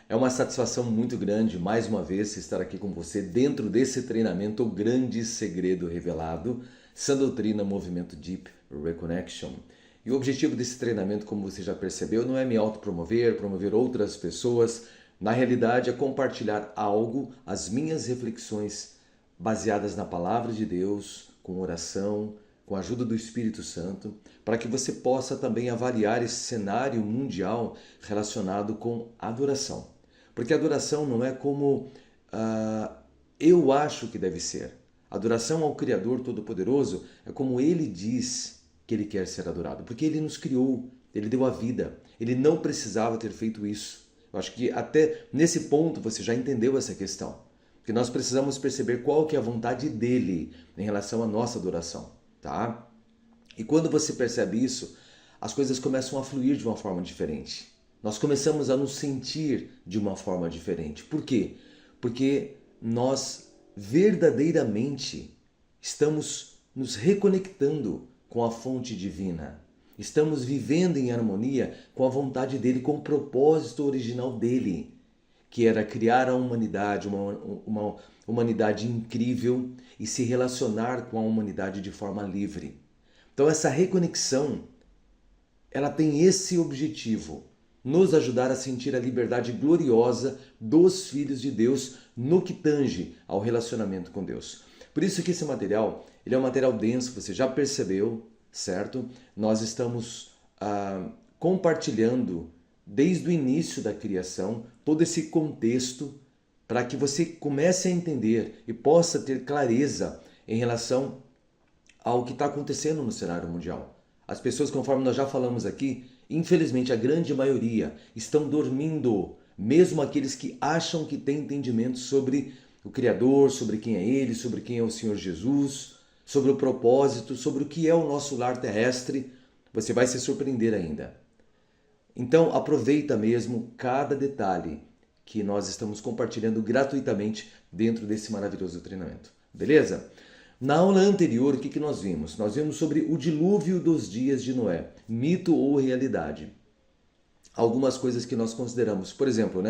É uma satisfação muito grande, mais uma vez, estar aqui com você dentro desse treinamento, o grande segredo revelado, Sã Doutrina Movimento Deep Reconnection. E o objetivo desse treinamento, como você já percebeu, não é me autopromover, promover outras pessoas. Na realidade, é compartilhar algo, as minhas reflexões baseadas na palavra de Deus, com oração, com a ajuda do Espírito Santo, para que você possa também avaliar esse cenário mundial relacionado com adoração. Porque adoração não é como eu acho que deve ser. Adoração ao Criador Todo-Poderoso é como Ele diz que Ele quer ser adorado. Porque Ele nos criou, Ele deu a vida. Ele não precisava ter feito isso. Eu acho que até nesse ponto você já entendeu essa questão. Que nós precisamos perceber qual que é a vontade dEle em relação à nossa adoração. Tá? E quando você percebe isso, as coisas começam a fluir de uma forma diferente. Nós começamos a nos sentir de uma forma diferente. Por quê? Porque nós verdadeiramente estamos nos reconectando com a fonte divina. Estamos vivendo em harmonia com a vontade dele, com o propósito original dele, que era criar a humanidade, uma humanidade incrível e se relacionar com a humanidade de forma livre. Então essa reconexão, ela tem esse objetivo, nos ajudar a sentir a liberdade gloriosa dos filhos de Deus no que tange ao relacionamento com Deus. Por isso que esse material, ele é um material denso, você já percebeu, certo? Nós estamos compartilhando desde o início da criação todo esse contexto para que você comece a entender e possa ter clareza em relação ao que está acontecendo no cenário mundial. As pessoas, conforme nós já falamos aqui, infelizmente a grande maioria estão dormindo, mesmo aqueles que acham que têm entendimento sobre o Criador, sobre quem é Ele, sobre quem é o Senhor Jesus, sobre o propósito, sobre o que é o nosso lar terrestre. Você vai se surpreender ainda. Então aproveita mesmo cada detalhe que nós estamos compartilhando gratuitamente dentro desse maravilhoso treinamento. Beleza? Na aula anterior, o que nós vimos? Nós vimos sobre o dilúvio dos dias de Noé, mito ou realidade. Algumas coisas que nós consideramos, por exemplo,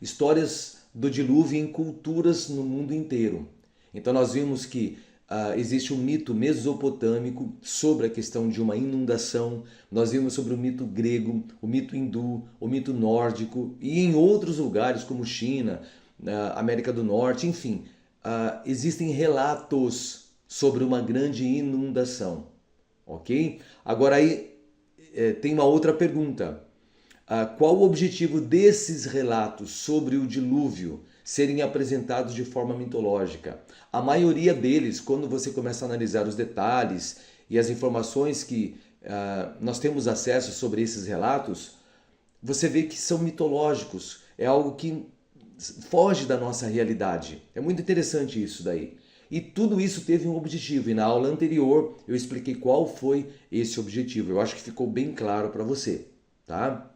histórias do dilúvio em culturas no mundo inteiro. Então nós vimos que existe um mito mesopotâmico sobre a questão de uma inundação. Nós vimos sobre o mito grego, o mito hindu, o mito nórdico e em outros lugares como China, América do Norte, enfim, existem relatos sobre uma grande inundação, ok? Agora aí tem uma outra pergunta. Qual o objetivo desses relatos sobre o dilúvio serem apresentados de forma mitológica? A maioria deles, quando você começa a analisar os detalhes e as informações que nós temos acesso sobre esses relatos, você vê que são mitológicos, é algo que foge da nossa realidade. É muito interessante isso daí. E tudo isso teve um objetivo, e na aula anterior eu expliquei qual foi esse objetivo. Eu acho que ficou bem claro para você, tá?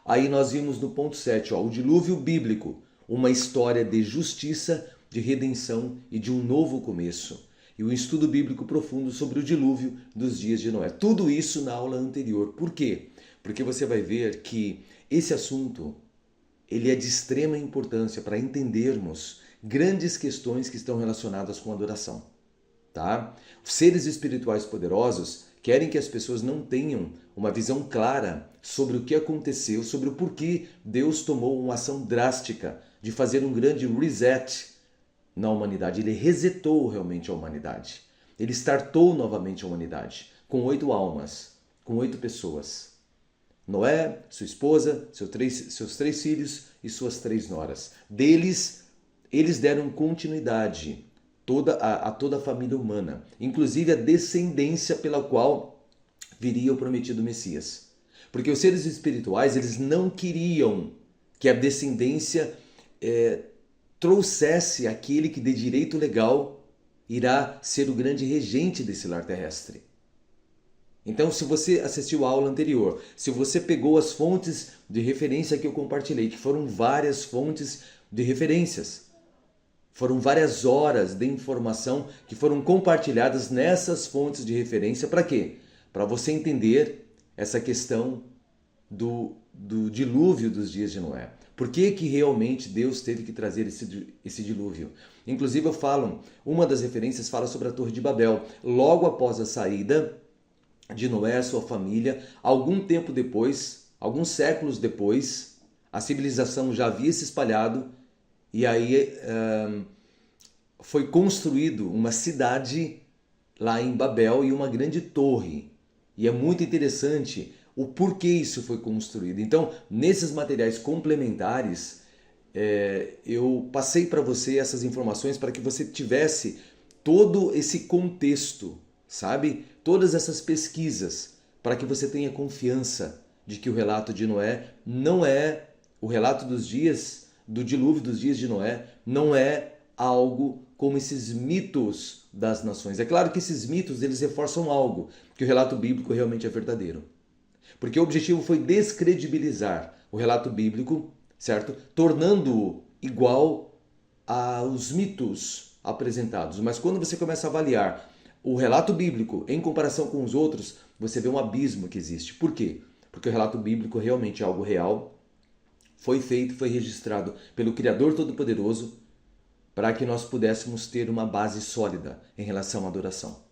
Aí nós vimos no ponto 7, o dilúvio bíblico, uma história de justiça, de redenção e de um novo começo. E um estudo bíblico profundo sobre o dilúvio dos dias de Noé. Tudo isso na aula anterior. Por quê? Porque você vai ver que esse assunto ele é de extrema importância para entendermos grandes questões que estão relacionadas com a adoração. Tá? Os seres espirituais poderosos querem que as pessoas não tenham uma visão clara sobre o que aconteceu, sobre o porquê Deus tomou uma ação drástica de fazer um grande reset na humanidade. Ele resetou realmente a humanidade. Ele startou novamente a humanidade com 8 almas, com 8 pessoas. Noé, sua esposa, seus 3 filhos e suas 3 noras. Eles deram continuidade a toda a família humana, inclusive a descendência pela qual viria o prometido Messias. Porque os seres espirituais, eles não queriam que a descendência trouxesse aquele que de direito legal irá ser o grande regente desse lar terrestre. Então, se você assistiu a aula anterior, se você pegou as fontes de referência que eu compartilhei, que foram várias fontes de referências, foram várias horas de informação que foram compartilhadas nessas fontes de referência. Para quê? Para você entender essa questão do dilúvio dos dias de Noé. Por que que realmente Deus teve que trazer esse dilúvio? Inclusive eu falo, uma das referências fala sobre a Torre de Babel. Logo após a saída de Noé, sua família, algum tempo depois, alguns séculos depois, a civilização já havia se espalhado e aí foi construído uma cidade lá em Babel e uma grande torre. E é muito interessante o porquê isso foi construído. Então, nesses materiais complementares, eu passei para você essas informações para que você tivesse todo esse contexto, sabe? Todas essas pesquisas, para que você tenha confiança de que o relato de Noé não é o relato dos dias, do dilúvio dos dias de Noé, não é algo como esses mitos das nações. É claro que esses mitos eles reforçam algo, que o relato bíblico realmente é verdadeiro. Porque o objetivo foi descredibilizar o relato bíblico, certo? Tornando-o igual aos mitos apresentados. Mas quando você começa a avaliar o relato bíblico em comparação com os outros, você vê um abismo que existe. Por quê? Porque o relato bíblico realmente é algo real, foi feito, foi registrado pelo Criador Todo-Poderoso para que nós pudéssemos ter uma base sólida em relação à adoração.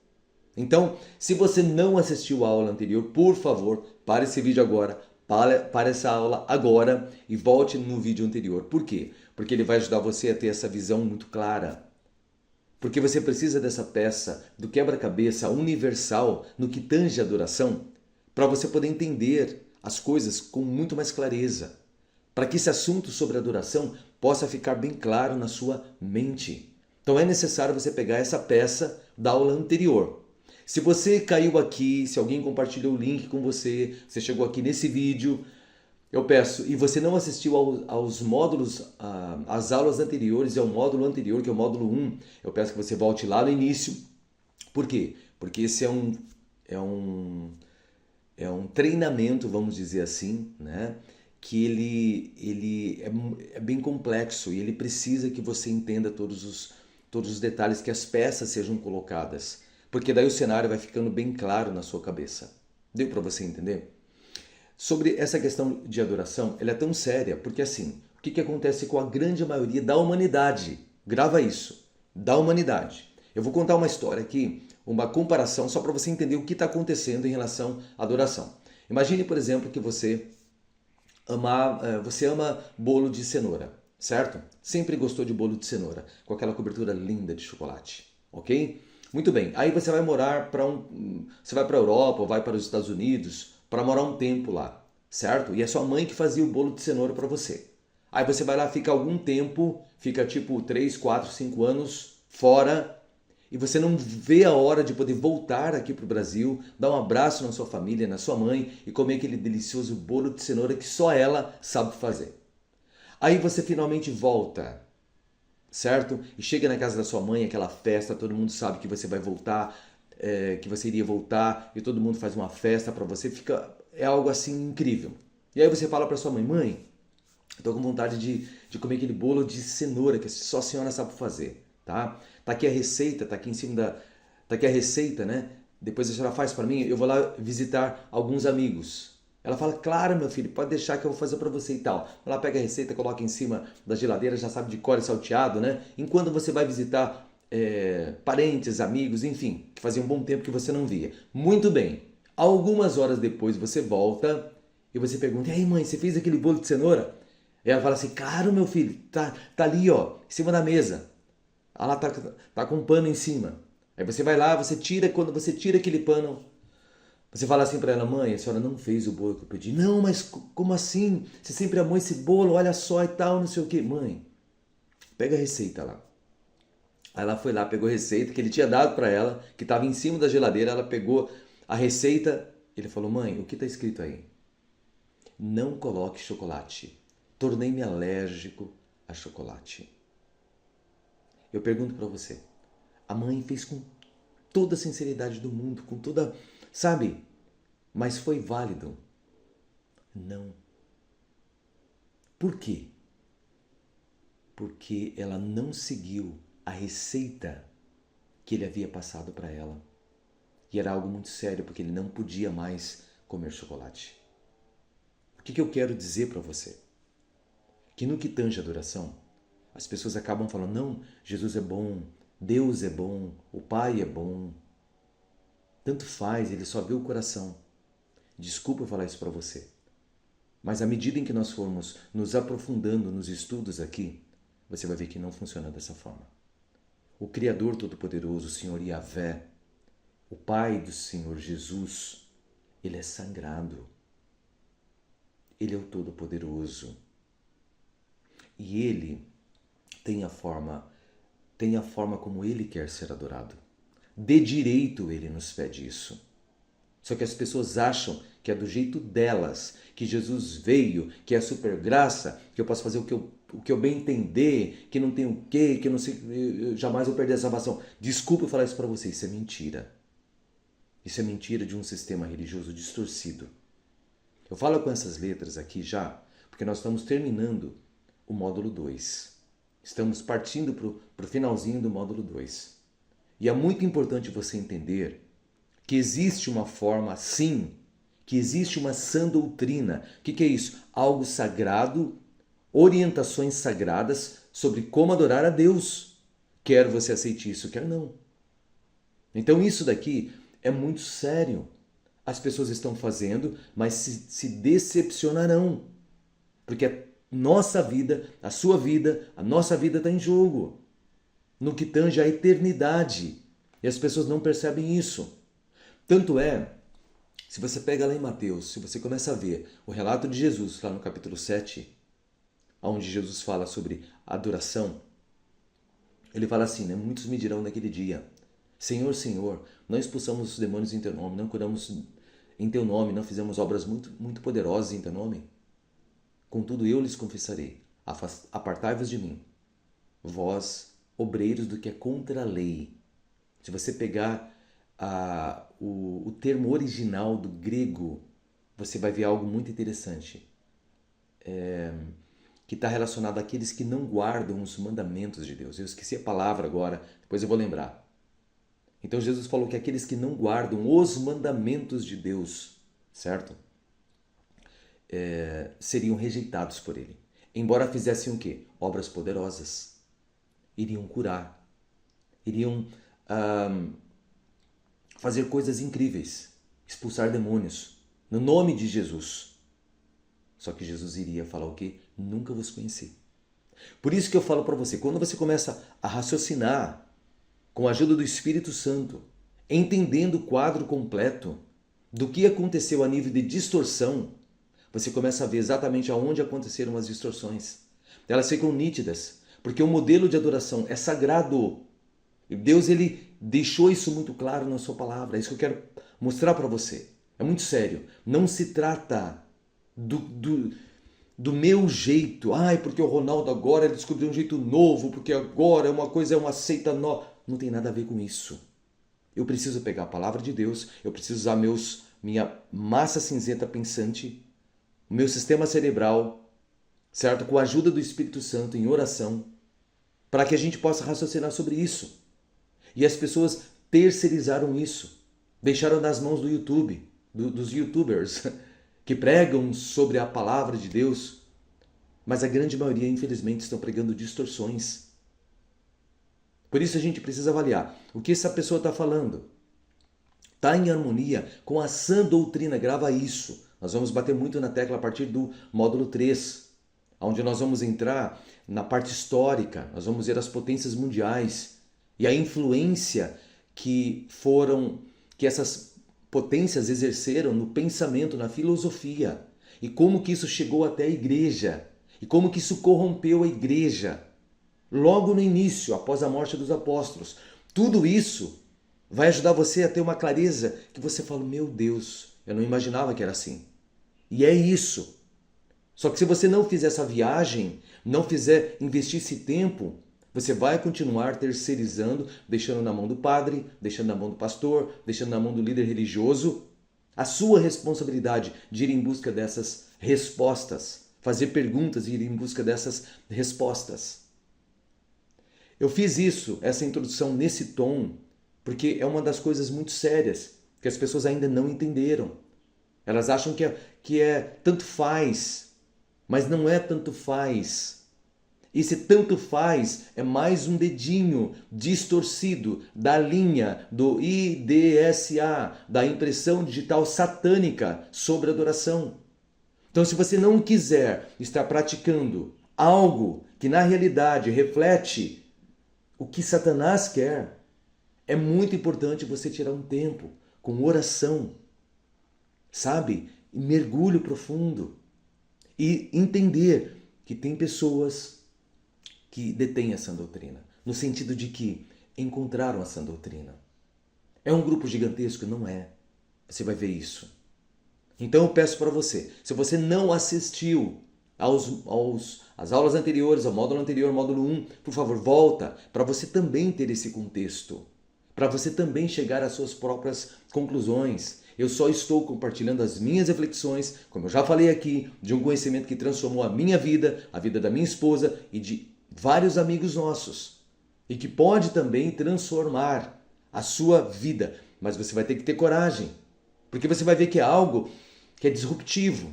Então, se você não assistiu a aula anterior, por favor, pare esse vídeo agora, pare essa aula agora e volte no vídeo anterior. Por quê? Porque ele vai ajudar você a ter essa visão muito clara. Porque você precisa dessa peça do quebra-cabeça universal no que tange a adoração para você poder entender as coisas com muito mais clareza. Para que esse assunto sobre adoração possa ficar bem claro na sua mente. Então é necessário você pegar essa peça da aula anterior. Se você caiu aqui, se alguém compartilhou o link com você, você chegou aqui nesse vídeo, eu peço, e você não assistiu aos módulos, às aulas anteriores e ao módulo anterior, que é o módulo 1, eu peço que você volte lá no início. Por quê? Porque esse é um treinamento, vamos dizer assim, né? Que ele é bem complexo e ele precisa que você entenda todos os detalhes, que as peças sejam colocadas. Porque daí o cenário vai ficando bem claro na sua cabeça. Deu para você entender? Sobre essa questão de adoração, ela é tão séria, porque assim, o que acontece com a grande maioria da humanidade? Grava isso, da humanidade. Eu vou contar uma história aqui, uma comparação, só para você entender o que está acontecendo em relação à adoração. Imagine, por exemplo, que você ama bolo de cenoura, certo? Sempre gostou de bolo de cenoura, com aquela cobertura linda de chocolate, ok? Muito bem. Aí você vai morar você vai para a Europa ou vai para os Estados Unidos para morar um tempo lá, certo? E é sua mãe que fazia o bolo de cenoura para você. Aí você vai lá, fica algum tempo, fica tipo 3, 4, 5 anos fora e você não vê a hora de poder voltar aqui para o Brasil, dar um abraço na sua família, na sua mãe e comer aquele delicioso bolo de cenoura que só ela sabe fazer. Aí você finalmente volta, certo? E chega na casa da sua mãe, aquela festa, todo mundo sabe que você vai voltar, que você iria voltar e todo mundo faz uma festa para você, é algo assim incrível. E aí você fala para sua mãe, mãe, estou com vontade de comer aquele bolo de cenoura que só a senhora sabe fazer, tá? Tá aqui a receita, tá aqui em cima tá aqui a receita, né? Depois a senhora faz para mim, eu vou lá visitar alguns amigos. Ela fala, claro, meu filho, pode deixar que eu vou fazer para você e tal. Ela pega a receita, coloca em cima da geladeira, já sabe de cor e salteado, né? Enquanto você vai visitar parentes, amigos, enfim, que fazia um bom tempo que você não via. Muito bem. Algumas horas depois você volta e você pergunta, e aí mãe, você fez aquele bolo de cenoura? E ela fala assim, claro, meu filho, tá ali, ó, em cima da mesa. Ela tá com um pano em cima. Aí você vai lá, quando você tira aquele pano, você fala assim para ela, mãe, a senhora não fez o bolo que eu pedi. Não, mas como assim? Você sempre amou esse bolo, olha só e tal, não sei o quê. Mãe, pega a receita lá. Aí ela foi lá, pegou a receita que ele tinha dado para ela, que estava em cima da geladeira, ela pegou a receita, ele falou, mãe, o que está escrito aí? Não coloque chocolate. Tornei-me alérgico a chocolate. Eu pergunto para você, a mãe fez com toda a sinceridade do mundo, com toda, sabe? Mas foi válido? Não. Por quê? Porque ela não seguiu a receita que ele havia passado para ela. E era algo muito sério, porque ele não podia mais comer chocolate. que eu quero dizer para você? Que no que tange a adoração, as pessoas acabam falando, não, Jesus é bom, Deus é bom, o Pai é bom. Tanto faz, ele só vê o coração. Desculpa eu falar isso para você. Mas à medida em que nós formos nos aprofundando nos estudos aqui, você vai ver que não funciona dessa forma. O Criador Todo-Poderoso, o Senhor Yahvé, o Pai do Senhor Jesus, ele é sagrado. Ele é o Todo-Poderoso. E ele tem a forma como ele quer ser adorado. De direito ele nos pede isso. Só que as pessoas acham que é do jeito delas, que Jesus veio, que é super graça, que eu posso fazer o que eu bem entender, que não tem o quê, que eu não sei, jamais vou perder a salvação. Desculpa eu falar isso para vocês, isso é mentira. Isso é mentira de um sistema religioso distorcido. Eu falo com essas letras aqui já, porque nós estamos terminando o módulo 2. Estamos partindo para o finalzinho do módulo 2. E é muito importante você entender que existe uma forma, sim, que existe uma sã doutrina. O que é isso? Algo sagrado, orientações sagradas sobre como adorar a Deus. Quer você aceite isso, quer não. Então isso daqui é muito sério. As pessoas estão fazendo, mas se decepcionarão. Porque a nossa vida, a sua vida, a nossa vida está em jogo. No que tange a eternidade. E as pessoas não percebem isso. Tanto é, se você pega lá em Mateus, se você começa a ver o relato de Jesus, lá no capítulo 7, onde Jesus fala sobre adoração, ele fala assim, né? Muitos me dirão naquele dia, Senhor, Senhor, não expulsamos os demônios em teu nome, não curamos em teu nome, não fizemos obras muito poderosas em teu nome. Contudo, eu lhes confessarei, apartai-vos de mim, vós, obreiros do que é contra a lei. Se você pegar o termo original do grego, você vai ver algo muito interessante, que está relacionado àqueles que não guardam os mandamentos de Deus. Eu esqueci a palavra agora, depois eu vou lembrar. Então Jesus falou que aqueles que não guardam os mandamentos de Deus, certo? Seriam rejeitados por ele. Embora fizessem o quê? Obras poderosas. Iriam curar. Iriam fazer coisas incríveis. Expulsar demônios. No nome de Jesus. Só que Jesus iria falar o quê? Nunca vos conheci. Por isso que eu falo para você, quando você começa a raciocinar com a ajuda do Espírito Santo, entendendo o quadro completo do que aconteceu a nível de distorção, você começa a ver exatamente aonde aconteceram as distorções. Elas ficam nítidas, porque o modelo de adoração é sagrado. E Deus ele deixou isso muito claro na sua palavra. É isso que eu quero mostrar para você. É muito sério. Não se trata do meu jeito. Ai, porque o Ronaldo agora ele descobriu um jeito novo, porque agora uma coisa é uma seita nova. Não tem nada a ver com isso. Eu preciso pegar a palavra de Deus, eu preciso usar minha massa cinzenta pensante, o meu sistema cerebral, certo? Com a ajuda do Espírito Santo em oração, para que a gente possa raciocinar sobre isso. E as pessoas terceirizaram isso, deixaram nas mãos do YouTube, dos YouTubers, que pregam sobre a palavra de Deus, mas a grande maioria, infelizmente, estão pregando distorções. Por isso a gente precisa avaliar o que essa pessoa está falando. Está em harmonia com a sã doutrina, grava isso. Nós vamos bater muito na tecla a partir do módulo 3, onde nós vamos entrar na parte histórica, nós vamos ver as potências mundiais e a influência que essas potências exerceram no pensamento, na filosofia, e como que isso chegou até a igreja, e como que isso corrompeu a igreja, logo no início, após a morte dos apóstolos. Tudo isso vai ajudar você a ter uma clareza que você fala, meu Deus, eu não imaginava que era assim. E é isso. Só que se você não fizer essa viagem, não fizer investir esse tempo, você vai continuar terceirizando, deixando na mão do padre, deixando na mão do pastor, deixando na mão do líder religioso a sua responsabilidade de ir em busca dessas respostas, fazer perguntas e ir em busca dessas respostas. Eu fiz essa introdução nesse tom, porque é uma das coisas muito sérias que as pessoas ainda não entenderam. Elas acham que é tanto faz, mas não é tanto faz. Esse tanto faz é mais um dedinho distorcido da linha do IDSA, da impressão digital satânica sobre adoração. Então, se você não quiser estar praticando algo que na realidade reflete o que Satanás quer, é muito importante você tirar um tempo com oração, sabe? E mergulho profundo. E entender que tem pessoas que detêm essa doutrina, no sentido de que encontraram essa doutrina. É um grupo gigantesco? Não é. Você vai ver isso. Então eu peço para você, se você não assistiu às aulas anteriores, ao módulo anterior, módulo 1, por favor, volta para você também ter esse contexto, para você também chegar às suas próprias conclusões. Eu só estou compartilhando as minhas reflexões, como eu já falei aqui, de um conhecimento que transformou a minha vida, a vida da minha esposa e de vários amigos nossos. E que pode também transformar a sua vida. Mas você vai ter que ter coragem. Porque você vai ver que é algo que é disruptivo,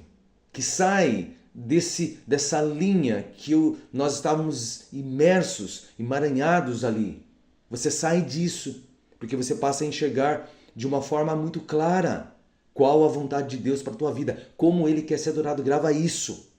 que sai dessa linha que nós estávamos imersos, emaranhados ali. Você sai disso, porque você passa a enxergar de uma forma muito clara qual a vontade de Deus para a tua vida, como Ele quer ser adorado. Grava isso.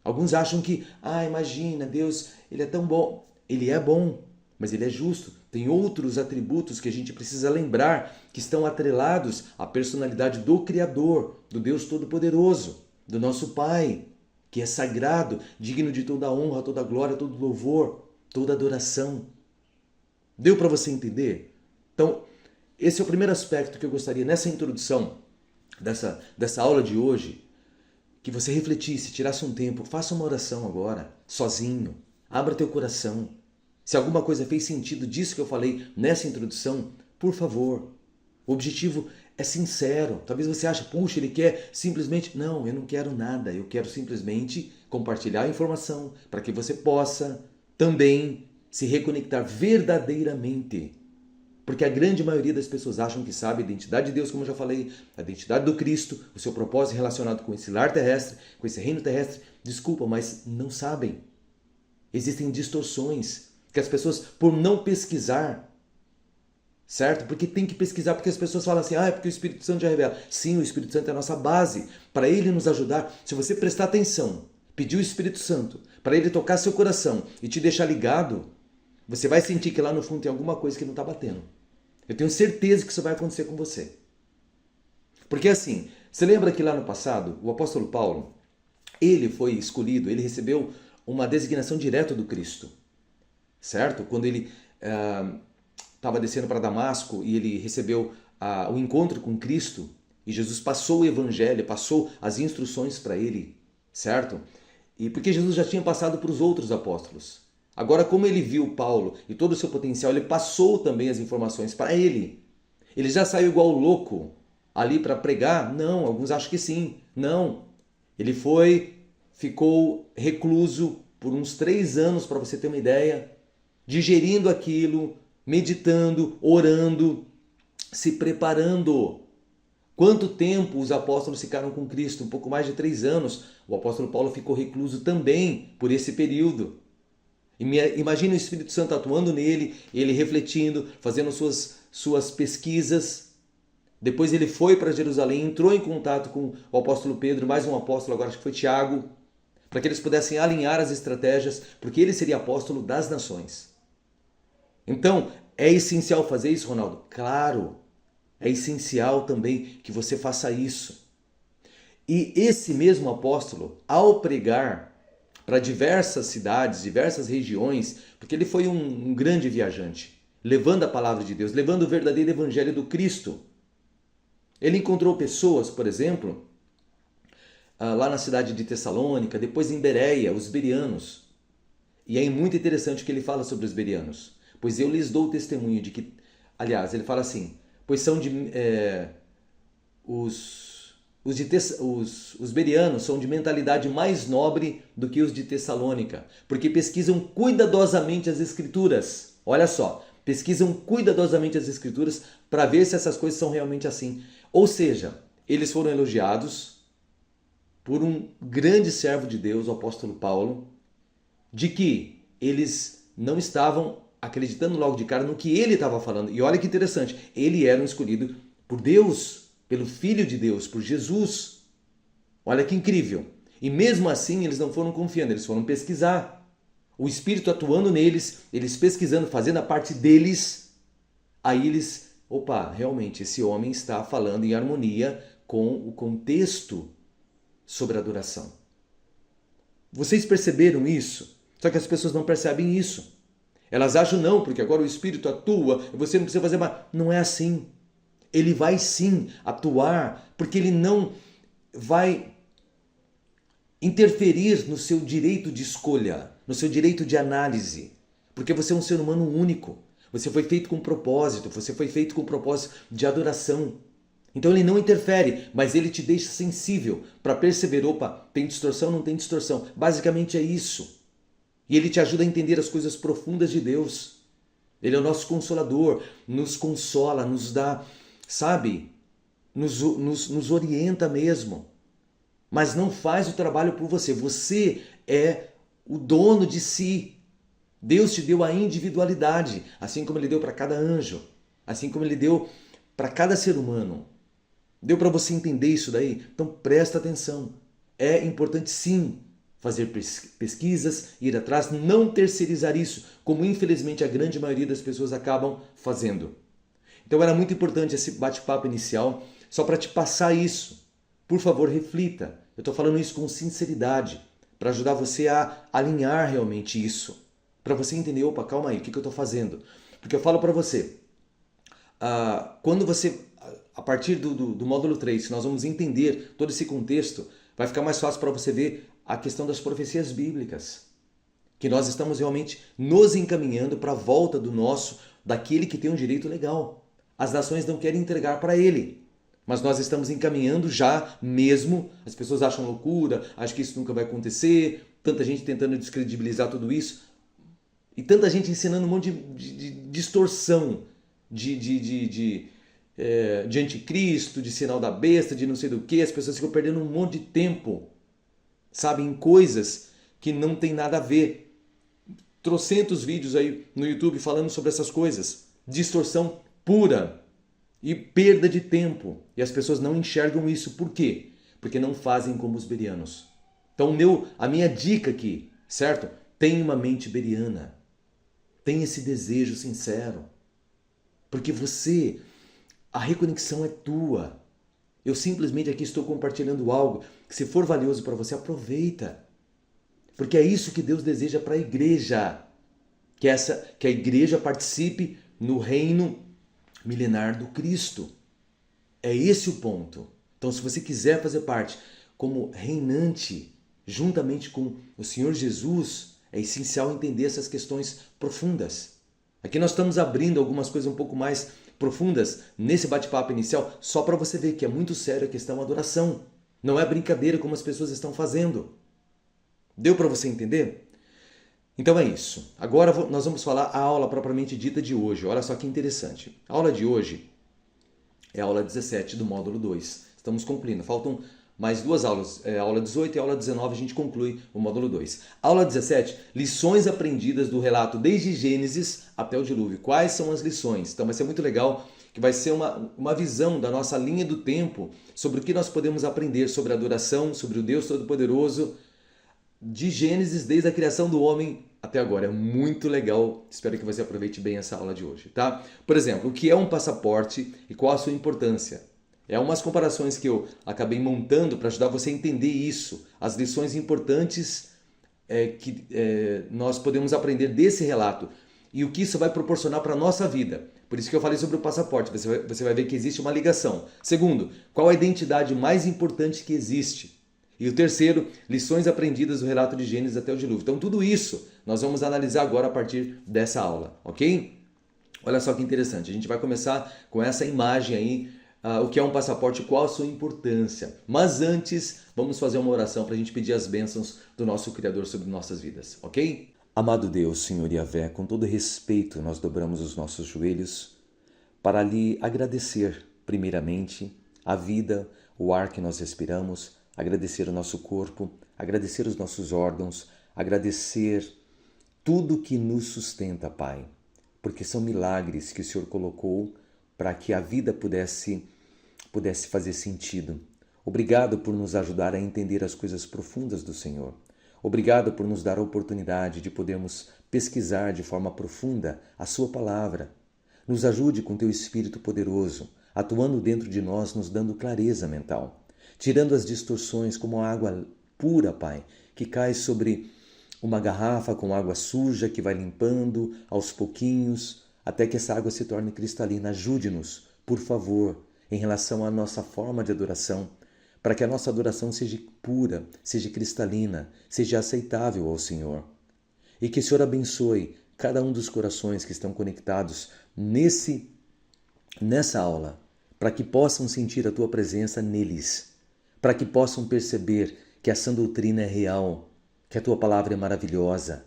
Alguns acham que, imagina, Deus, Ele é tão bom. Ele é bom, mas Ele é justo. Tem outros atributos que a gente precisa lembrar que estão atrelados à personalidade do Criador, do Deus Todo-Poderoso, do nosso Pai, que é sagrado, digno de toda honra, toda glória, todo louvor, toda adoração. Deu para você entender? Então, esse é o primeiro aspecto que eu gostaria, nessa introdução dessa aula de hoje, que você refletisse, tirasse um tempo, faça uma oração agora, sozinho, abra teu coração. Se alguma coisa fez sentido disso que eu falei nessa introdução, por favor. O objetivo é sincero. Talvez você ache, puxa, ele quer simplesmente... Não, eu não quero nada. Eu quero simplesmente compartilhar a informação para que você possa também se reconectar verdadeiramente. Porque a grande maioria das pessoas acham que sabe a identidade de Deus, como eu já falei, a identidade do Cristo, o seu propósito relacionado com esse lar terrestre, com esse reino terrestre. Desculpa, mas não sabem. Existem distorções que as pessoas, por não pesquisar, certo? Porque tem que pesquisar, porque as pessoas falam assim, é porque o Espírito Santo já revela. Sim, o Espírito Santo é a nossa base, para Ele nos ajudar. Se você prestar atenção, pedir o Espírito Santo, para Ele tocar seu coração e te deixar ligado, você vai sentir que lá no fundo tem alguma coisa que não está batendo. Eu tenho certeza que isso vai acontecer com você. Porque assim, você lembra que lá no passado, o apóstolo Paulo, ele foi escolhido, ele recebeu uma designação direta do Cristo. Certo? Quando ele estava descendo para Damasco e ele recebeu o encontro com Cristo e Jesus passou o evangelho, passou as instruções para ele, certo? E porque Jesus já tinha passado para os outros apóstolos. Agora, como ele viu Paulo e todo o seu potencial, ele passou também as informações para ele. Ele já saiu igual louco ali para pregar? Não, alguns acham que sim. Não. Ele ficou recluso por uns 3 anos, para você ter uma ideia, digerindo aquilo, meditando, orando, se preparando. Quanto tempo os apóstolos ficaram com Cristo? Um pouco mais de 3 anos. O apóstolo Paulo ficou recluso também por esse período. Imagina o Espírito Santo atuando nele, ele refletindo, fazendo suas pesquisas. Depois ele foi para Jerusalém, entrou em contato com o apóstolo Pedro, mais um apóstolo, agora acho que foi Tiago, para que eles pudessem alinhar as estratégias, porque ele seria apóstolo das nações. Então, é essencial fazer isso, Ronaldo? Claro, é essencial também que você faça isso. E esse mesmo apóstolo, ao pregar para diversas cidades, diversas regiões, porque ele foi um grande viajante, levando a palavra de Deus, levando o verdadeiro evangelho do Cristo. Ele encontrou pessoas, por exemplo, lá na cidade de Tessalônica, depois em Bereia, os bereanos. E é muito interessante o que ele fala sobre os bereanos. Pois eu lhes dou testemunho de que... Aliás, ele fala assim, pois são os bereanos são de mentalidade mais nobre do que os de Tessalônica, porque pesquisam cuidadosamente as Escrituras. Olha só, pesquisam cuidadosamente as Escrituras para ver se essas coisas são realmente assim. Ou seja, eles foram elogiados por um grande servo de Deus, o apóstolo Paulo, de que eles não estavam acreditando logo de cara no que ele estava falando. E olha que interessante, ele era um escolhido por Deus, pelo Filho de Deus, por Jesus. Olha que incrível. E mesmo assim eles não foram confiando, eles foram pesquisar. O Espírito atuando neles, eles pesquisando, fazendo a parte deles, aí eles, opa, realmente esse homem está falando em harmonia com o contexto sobre adoração. Vocês perceberam isso? Só que as pessoas não percebem isso. Elas acham não, porque agora o Espírito atua e você não precisa fazer mais. Não é assim. Ele vai sim atuar, porque ele não vai interferir no seu direito de escolha, no seu direito de análise. Porque você é um ser humano único. Você foi feito com propósito, você foi feito com propósito de adoração. Então ele não interfere, mas ele te deixa sensível para perceber, opa, tem distorção, não tem distorção. Basicamente é isso. E ele te ajuda a entender as coisas profundas de Deus. Ele é o nosso consolador, nos consola, nos dá, sabe, nos orienta mesmo. Mas não faz o trabalho por você. Você é o dono de si. Deus te deu a individualidade, assim como ele deu para cada anjo, assim como ele deu para cada ser humano. Deu para você entender isso daí? Então presta atenção. É importante sim fazer pesquisas, ir atrás, não terceirizar isso, como infelizmente a grande maioria das pessoas acabam fazendo. Então era muito importante esse bate-papo inicial, só para te passar isso. Por favor, reflita. Eu estou falando isso com sinceridade, para ajudar você a alinhar realmente isso. Para você entender, opa, calma aí, o que eu estou fazendo? Porque eu falo para você, quando você, a partir do módulo 3, se nós vamos entender todo esse contexto, vai ficar mais fácil para você ver a questão das profecias bíblicas. Que nós estamos realmente nos encaminhando para a volta daquele que tem um direito legal. As nações não querem entregar para ele. Mas nós estamos encaminhando já mesmo. As pessoas acham loucura, acham que isso nunca vai acontecer. Tanta gente tentando descredibilizar tudo isso. E tanta gente ensinando um monte de distorção de anticristo, de sinal da besta, de não sei do que. As pessoas ficam perdendo um monte de tempo, sabe, em coisas que não tem nada a ver. Trocentos vídeos aí no YouTube falando sobre essas coisas. Distorção pura e perda de tempo. E as pessoas não enxergam isso. Por quê? Porque não fazem como os berianos. Então a minha dica aqui, certo? Tenha uma mente beriana. Tenha esse desejo sincero. Porque a reconexão é tua. Eu simplesmente aqui estou compartilhando algo que, se for valioso para você, aproveita. Porque é isso que Deus deseja para a igreja. Que a igreja participe no reino milenar do Cristo. É esse o ponto. Então, se você quiser fazer parte como reinante, juntamente com o Senhor Jesus, é essencial entender essas questões profundas. Aqui nós estamos abrindo algumas coisas um pouco mais profundas nesse bate-papo inicial, só para você ver que é muito sério a questão da adoração. Não é brincadeira como as pessoas estão fazendo. Deu para você entender? Então é isso. Agora nós vamos falar a aula propriamente dita de hoje. Olha só que interessante. A aula de hoje é a aula 17 do módulo 2. Estamos concluindo. Faltam mais duas aulas. A aula 18 e a aula 19 a gente conclui o módulo 2. Aula 17, lições aprendidas do relato desde Gênesis até o dilúvio. Quais são as lições? Então vai ser muito legal, que vai ser uma visão da nossa linha do tempo sobre o que nós podemos aprender sobre a adoração, sobre o Deus Todo-Poderoso, de Gênesis, desde a criação do homem até agora. É muito legal. Espero que você aproveite bem essa aula de hoje, tá? Por exemplo, o que é um passaporte e qual a sua importância? É umas comparações que eu acabei montando para ajudar você a entender isso. As lições importantes que nós podemos aprender desse relato. E o que isso vai proporcionar para a nossa vida. Por isso que eu falei sobre o passaporte. Você vai ver que existe uma ligação. Segundo, qual a identidade mais importante que existe? E o terceiro, lições aprendidas do relato de Gênesis até o dilúvio. Então tudo isso nós vamos analisar agora a partir dessa aula, ok? Olha só que interessante, a gente vai começar com essa imagem aí, o que é um passaporte, qual a sua importância. Mas antes, vamos fazer uma oração para a gente pedir as bênçãos do nosso Criador sobre nossas vidas, ok? Amado Deus, Senhor Yahvé, com todo respeito nós dobramos os nossos joelhos para lhe agradecer, primeiramente, a vida, o ar que nós respiramos, agradecer o nosso corpo, agradecer os nossos órgãos, agradecer tudo que nos sustenta, Pai, porque são milagres que o Senhor colocou para que a vida pudesse fazer sentido. Obrigado por nos ajudar a entender as coisas profundas do Senhor. Obrigado por nos dar a oportunidade de podermos pesquisar de forma profunda a Sua palavra. Nos ajude com Teu Espírito poderoso, atuando dentro de nós, nos dando clareza mental, tirando as distorções como a água pura, Pai, que cai sobre uma garrafa com água suja que vai limpando aos pouquinhos até que essa água se torne cristalina. Ajude-nos, por favor, em relação à nossa forma de adoração, para que a nossa adoração seja pura, seja cristalina, seja aceitável ao Senhor. E que o Senhor abençoe cada um dos corações que estão conectados nessa aula, para que possam sentir a Tua presença neles, para que possam perceber que essa doutrina é real, que a Tua palavra é maravilhosa,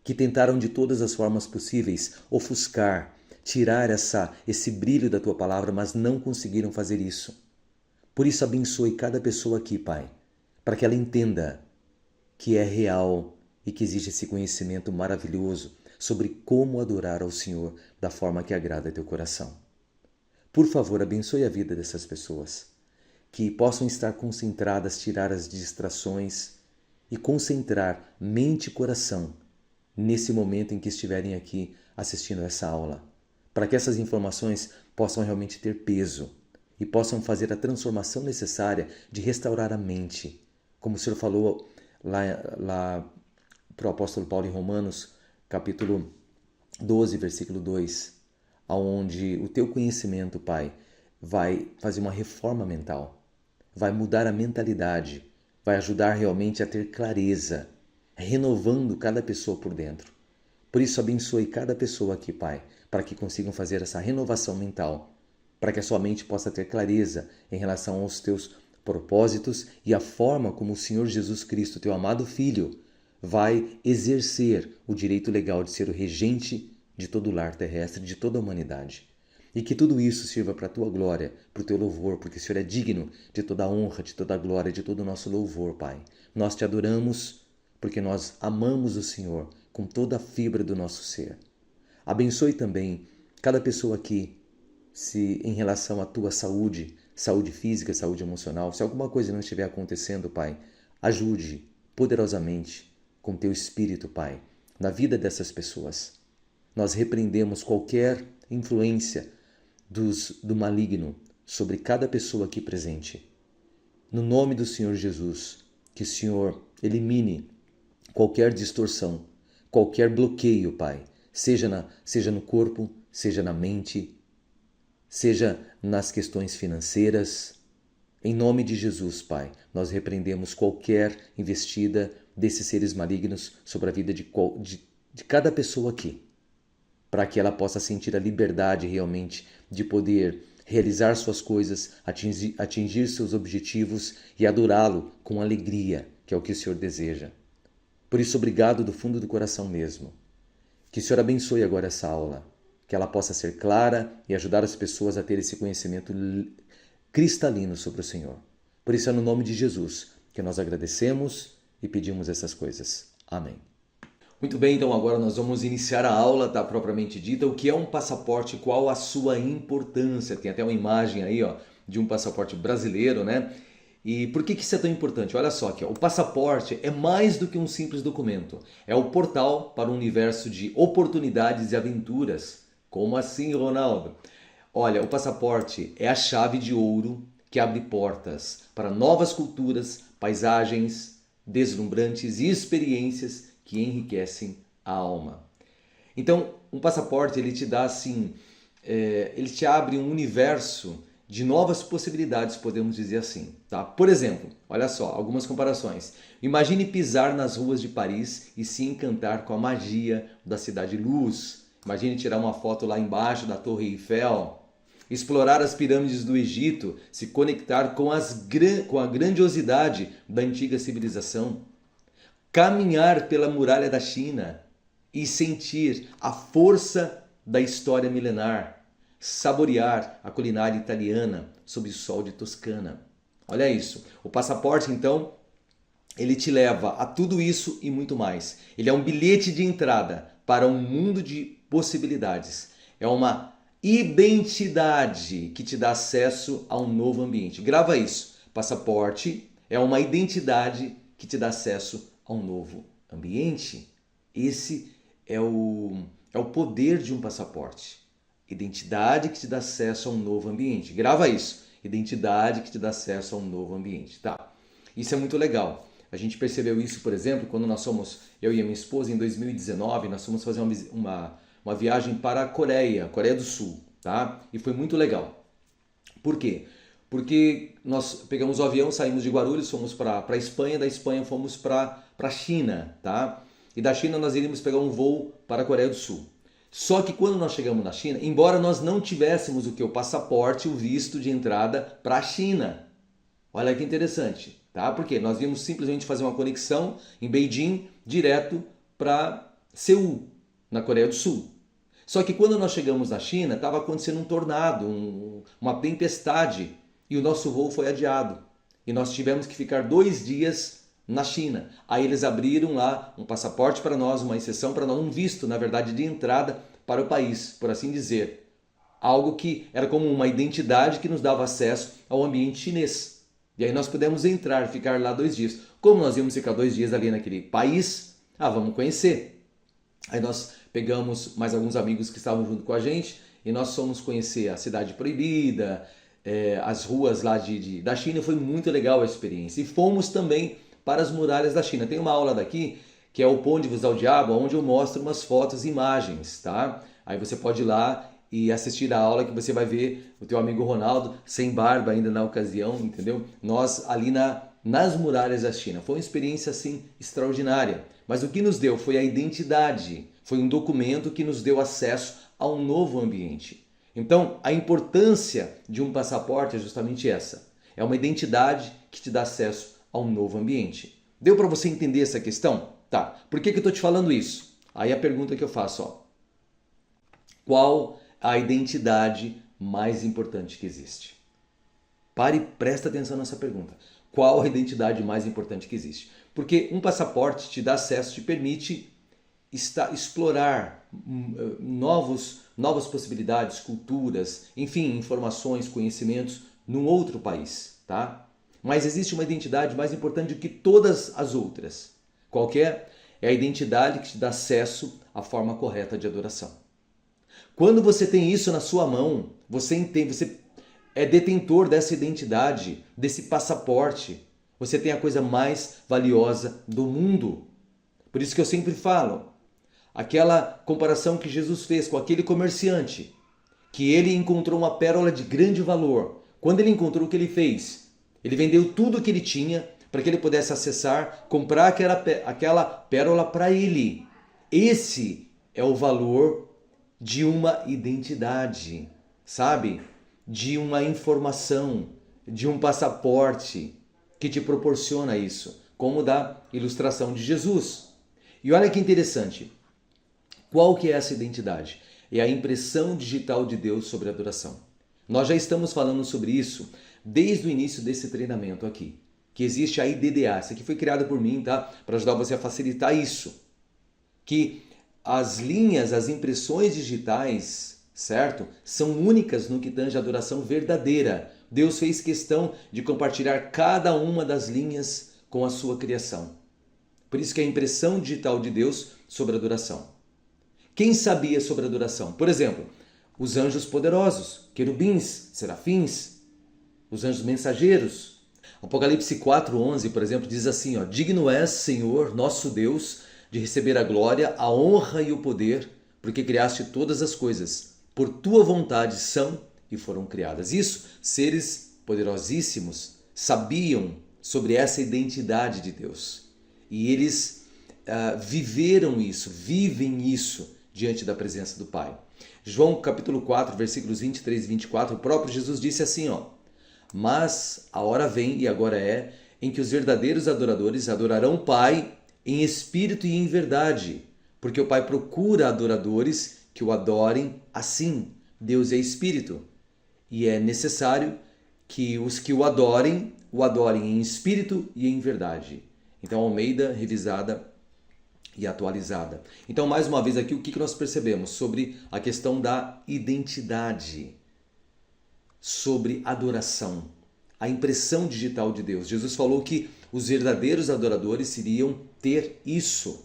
que tentaram de todas as formas possíveis ofuscar, tirar esse brilho da Tua palavra, mas não conseguiram fazer isso. Por isso, abençoe cada pessoa aqui, Pai, para que ela entenda que é real e que existe esse conhecimento maravilhoso sobre como adorar ao Senhor da forma que agrada a Teu coração. Por favor, abençoe a vida dessas pessoas, que possam estar concentradas, tirar as distrações e concentrar mente e coração nesse momento em que estiverem aqui assistindo essa aula, para que essas informações possam realmente ter peso e possam fazer a transformação necessária de restaurar a mente. Como o Senhor falou lá para o apóstolo Paulo em Romanos, capítulo 12, versículo 2, onde o teu conhecimento, Pai, vai fazer uma reforma mental, vai mudar a mentalidade, vai ajudar realmente a ter clareza, renovando cada pessoa por dentro. Por isso, abençoe cada pessoa aqui, Pai, para que consigam fazer essa renovação mental, para que a sua mente possa ter clareza em relação aos teus propósitos e a forma como o Senhor Jesus Cristo, teu amado Filho, vai exercer o direito legal de ser o regente de todo o lar terrestre, de toda a humanidade. E que tudo isso sirva para a tua glória, para o teu louvor, porque o Senhor é digno de toda a honra, de toda a glória, de todo o nosso louvor, Pai. Nós te adoramos porque nós amamos o Senhor com toda a fibra do nosso ser. Abençoe também cada pessoa aqui, se em relação à tua saúde, saúde física, saúde emocional, se alguma coisa não estiver acontecendo, Pai, ajude poderosamente com teu Espírito, Pai, na vida dessas pessoas. Nós repreendemos qualquer influência do maligno sobre cada pessoa aqui presente. No nome do Senhor Jesus, que o Senhor elimine qualquer distorção, qualquer bloqueio, Pai, seja no corpo, seja na mente, seja nas questões financeiras. Em nome de Jesus, Pai, nós repreendemos qualquer investida desses seres malignos sobre a vida de cada pessoa aqui, para que ela possa sentir a liberdade realmente de poder realizar suas coisas, atingir seus objetivos e adorá-lo com alegria, que é o que o Senhor deseja. Por isso, obrigado do fundo do coração mesmo. Que o Senhor abençoe agora essa aula, que ela possa ser clara e ajudar as pessoas a ter esse conhecimento cristalino sobre o Senhor. Por isso é no nome de Jesus que nós agradecemos e pedimos essas coisas. Amém. Muito bem, então agora nós vamos iniciar a aula, tá, propriamente dita. O que é um passaporte, qual a sua importância? Tem até uma imagem aí, ó, de um passaporte brasileiro, né? E por que isso é tão importante? Olha só aqui, ó, o passaporte é mais do que um simples documento. É o portal para um universo de oportunidades e aventuras. Como assim, Ronaldo? Olha, o passaporte é a chave de ouro que abre portas para novas culturas, paisagens deslumbrantes e experiências que enriquecem a alma. Então, um passaporte ele te dá assim, ele te abre um universo de novas possibilidades, podemos dizer assim, tá? Por exemplo, olha só, algumas comparações. Imagine pisar nas ruas de Paris e se encantar com a magia da Cidade Luz. Imagine tirar uma foto lá embaixo da Torre Eiffel, explorar as pirâmides do Egito, se conectar com a grandiosidade da antiga civilização, caminhar pela muralha da China e sentir a força da história milenar, saborear a culinária italiana sob o sol de Toscana. Olha isso. O passaporte, então, ele te leva a tudo isso e muito mais. Ele é um bilhete de entrada para um mundo de possibilidades. É uma identidade que te dá acesso a um novo ambiente. Grava isso. Passaporte é uma identidade que te dá acesso a um novo ambiente. Esse é o poder de um passaporte. Identidade que te dá acesso a um novo ambiente. Grava isso. Identidade que te dá acesso a um novo ambiente. Tá? Isso é muito legal. A gente percebeu isso, por exemplo, quando eu e a minha esposa, em 2019, nós fomos fazer uma viagem para a Coreia do Sul, tá? E foi muito legal. Por quê? Porque nós pegamos o avião, saímos de Guarulhos, fomos para a Espanha, da Espanha fomos para a China, tá? E da China nós iríamos pegar um voo para a Coreia do Sul. Só que quando nós chegamos na China, embora nós não tivéssemos o passaporte, o visto de entrada para a China. Olha que interessante, tá? Porque nós íamos simplesmente fazer uma conexão em Beijing direto para Seul, na Coreia do Sul. Só que quando nós chegamos na China, estava acontecendo um tornado, uma tempestade, e o nosso voo foi adiado. E nós tivemos que ficar 2 dias na China. Aí eles abriram lá um passaporte para nós, uma exceção para nós, um visto, na verdade, de entrada para o país, por assim dizer. Algo que era como uma identidade que nos dava acesso ao ambiente chinês. E aí nós pudemos entrar, ficar lá 2 dias. Como nós íamos ficar 2 dias ali naquele país, vamos conhecer. Aí nós pegamos mais alguns amigos que estavam junto com a gente e nós fomos conhecer a Cidade Proibida, as ruas lá da China. Foi muito legal a experiência. E fomos também para as muralhas da China. Tem uma aula daqui que é o Ponde-vos ao Diabo, onde eu mostro umas fotos e imagens, tá? Aí você pode ir lá e assistir a aula que você vai ver o teu amigo Ronaldo, sem barba ainda na ocasião, entendeu? Nós ali nas muralhas da China. Foi uma experiência assim extraordinária. Mas o que nos deu foi a identidade. Foi um documento que nos deu acesso a um novo ambiente. Então, a importância de um passaporte é justamente essa. É uma identidade que te dá acesso a um novo ambiente. Deu para você entender essa questão? Tá. Por que eu estou te falando isso? Aí a pergunta que eu faço, ó. Qual a identidade mais importante que existe? Pare e presta atenção nessa pergunta. Qual a identidade mais importante que existe? Porque um passaporte te dá acesso, te permite explorar novas possibilidades, culturas, enfim, informações, conhecimentos num outro país, tá? Mas existe uma identidade mais importante do que todas as outras. Qual que é? É a identidade que te dá acesso à forma correta de adoração. Quando você tem isso na sua mão, você entende, você é detentor dessa identidade, desse passaporte. Você tem a coisa mais valiosa do mundo. Por isso que eu sempre falo, aquela comparação que Jesus fez com aquele comerciante, que ele encontrou uma pérola de grande valor. Quando ele encontrou, o que ele fez? Ele vendeu tudo o que ele tinha para que ele pudesse acessar, comprar aquela pérola para ele. Esse é o valor de uma identidade, sabe? De uma informação, de um passaporte que te proporciona isso, como da ilustração de Jesus. E olha que interessante, qual que é essa identidade? É a impressão digital de Deus sobre a adoração. Nós já estamos falando sobre isso desde o início desse treinamento aqui, que existe a IDDA, isso aqui foi criado por mim, tá? Para ajudar você a facilitar isso, que as linhas, as impressões digitais, certo? São únicas no que tange a adoração verdadeira. Deus fez questão de compartilhar cada uma das linhas com a sua criação. Por isso que é a impressão digital de Deus sobre a adoração. Quem sabia sobre a adoração? Por exemplo, os anjos poderosos, querubins, serafins, os anjos mensageiros. Apocalipse 4:11, por exemplo, diz assim, ó: digno és, Senhor, nosso Deus, de receber a glória, a honra e o poder, porque criaste todas as coisas. Por tua vontade são e foram criadas. Isso, seres poderosíssimos sabiam sobre essa identidade de Deus. E eles viveram isso, vivem isso diante da presença do Pai. João capítulo 4, versículos 23 e 24, o próprio Jesus disse assim, ó: mas a hora vem, e agora é, em que os verdadeiros adoradores adorarão o Pai em espírito e em verdade, porque o Pai procura adoradores que o adorem assim. Deus é espírito, e é necessário que os que o adorem o adorem em espírito e em verdade. Então, Almeida, revisada e atualizada. Então, mais uma vez aqui, o que nós percebemos sobre a questão da identidade, sobre adoração, a impressão digital de Deus. Jesus falou que os verdadeiros adoradores iriam ter isso.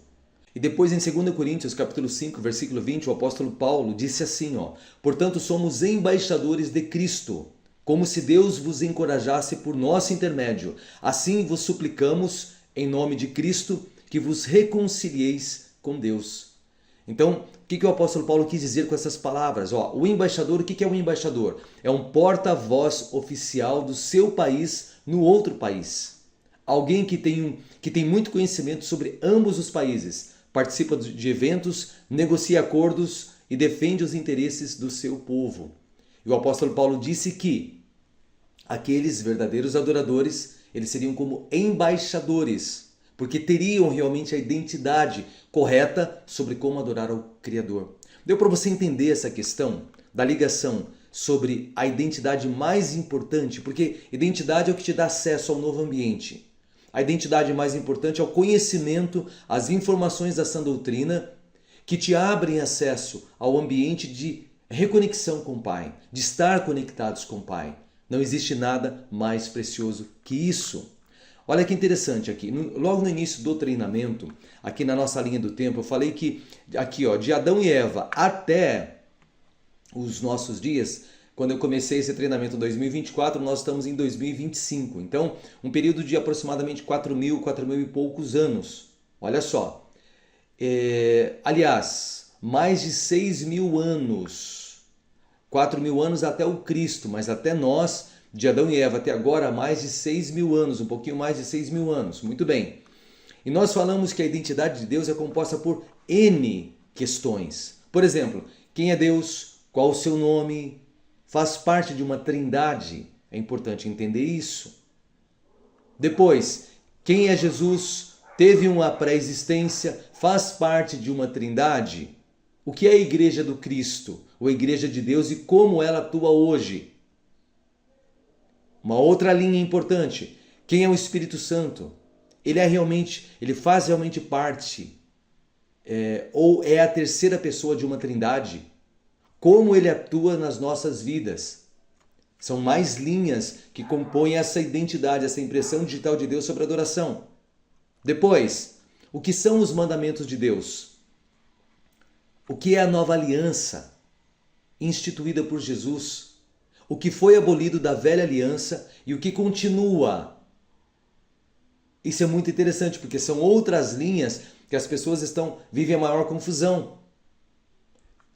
E depois em 2 Coríntios, capítulo 5, versículo 20, o apóstolo Paulo disse assim, portanto somos embaixadores de Cristo, como se Deus vos encorajasse por nosso intermédio. Assim vos suplicamos, em nome de Cristo, que vos reconcilieis com Deus. Então, o que o apóstolo Paulo quis dizer com essas palavras? O embaixador, o que é um embaixador? É um porta-voz oficial do seu país no outro país. Alguém que tem muito conhecimento sobre ambos os países, participa de eventos, negocia acordos e defende os interesses do seu povo. E o apóstolo Paulo disse que aqueles verdadeiros adoradores, eles seriam como embaixadores, porque teriam realmente a identidade correta sobre como adorar ao Criador. Deu para você entender essa questão da ligação sobre a identidade mais importante? Porque identidade é o que te dá acesso ao novo ambiente. A identidade mais importante é o conhecimento, as informações da sã doutrina, que te abrem acesso ao ambiente de reconexão com o Pai, de estar conectados com o Pai. Não existe nada mais precioso que isso. Olha que interessante aqui, logo no início do treinamento, aqui na nossa linha do tempo, eu falei que aqui de Adão e Eva até os nossos dias, quando eu comecei esse treinamento em 2024, nós estamos em 2025. Então, um período de aproximadamente 4 mil e poucos anos. Olha só. Aliás, mais de 6 mil anos. 4 mil anos até o Cristo, mas até nós, de Adão e Eva até agora, mais de 6 mil anos, um pouquinho mais de 6 mil anos. Muito bem. E nós falamos que a identidade de Deus é composta por N questões. Por exemplo, quem é Deus? Qual o seu nome? Faz parte de uma trindade. É importante entender isso. Depois, quem é Jesus? Teve uma pré-existência? Faz parte de uma trindade? O que é a Igreja do Cristo? Ou a Igreja de Deus e como ela atua hoje? Uma outra linha importante. Quem é o Espírito Santo? Ele faz realmente parte, ou é a terceira pessoa de uma trindade? Como ele atua nas nossas vidas? São mais linhas que compõem essa identidade, essa impressão digital de Deus sobre a adoração. Depois, o que são os mandamentos de Deus? O que é a nova aliança instituída por Jesus? O que foi abolido da velha aliança e o que continua? Isso é muito interessante, porque são outras linhas que as pessoas vivem a maior confusão.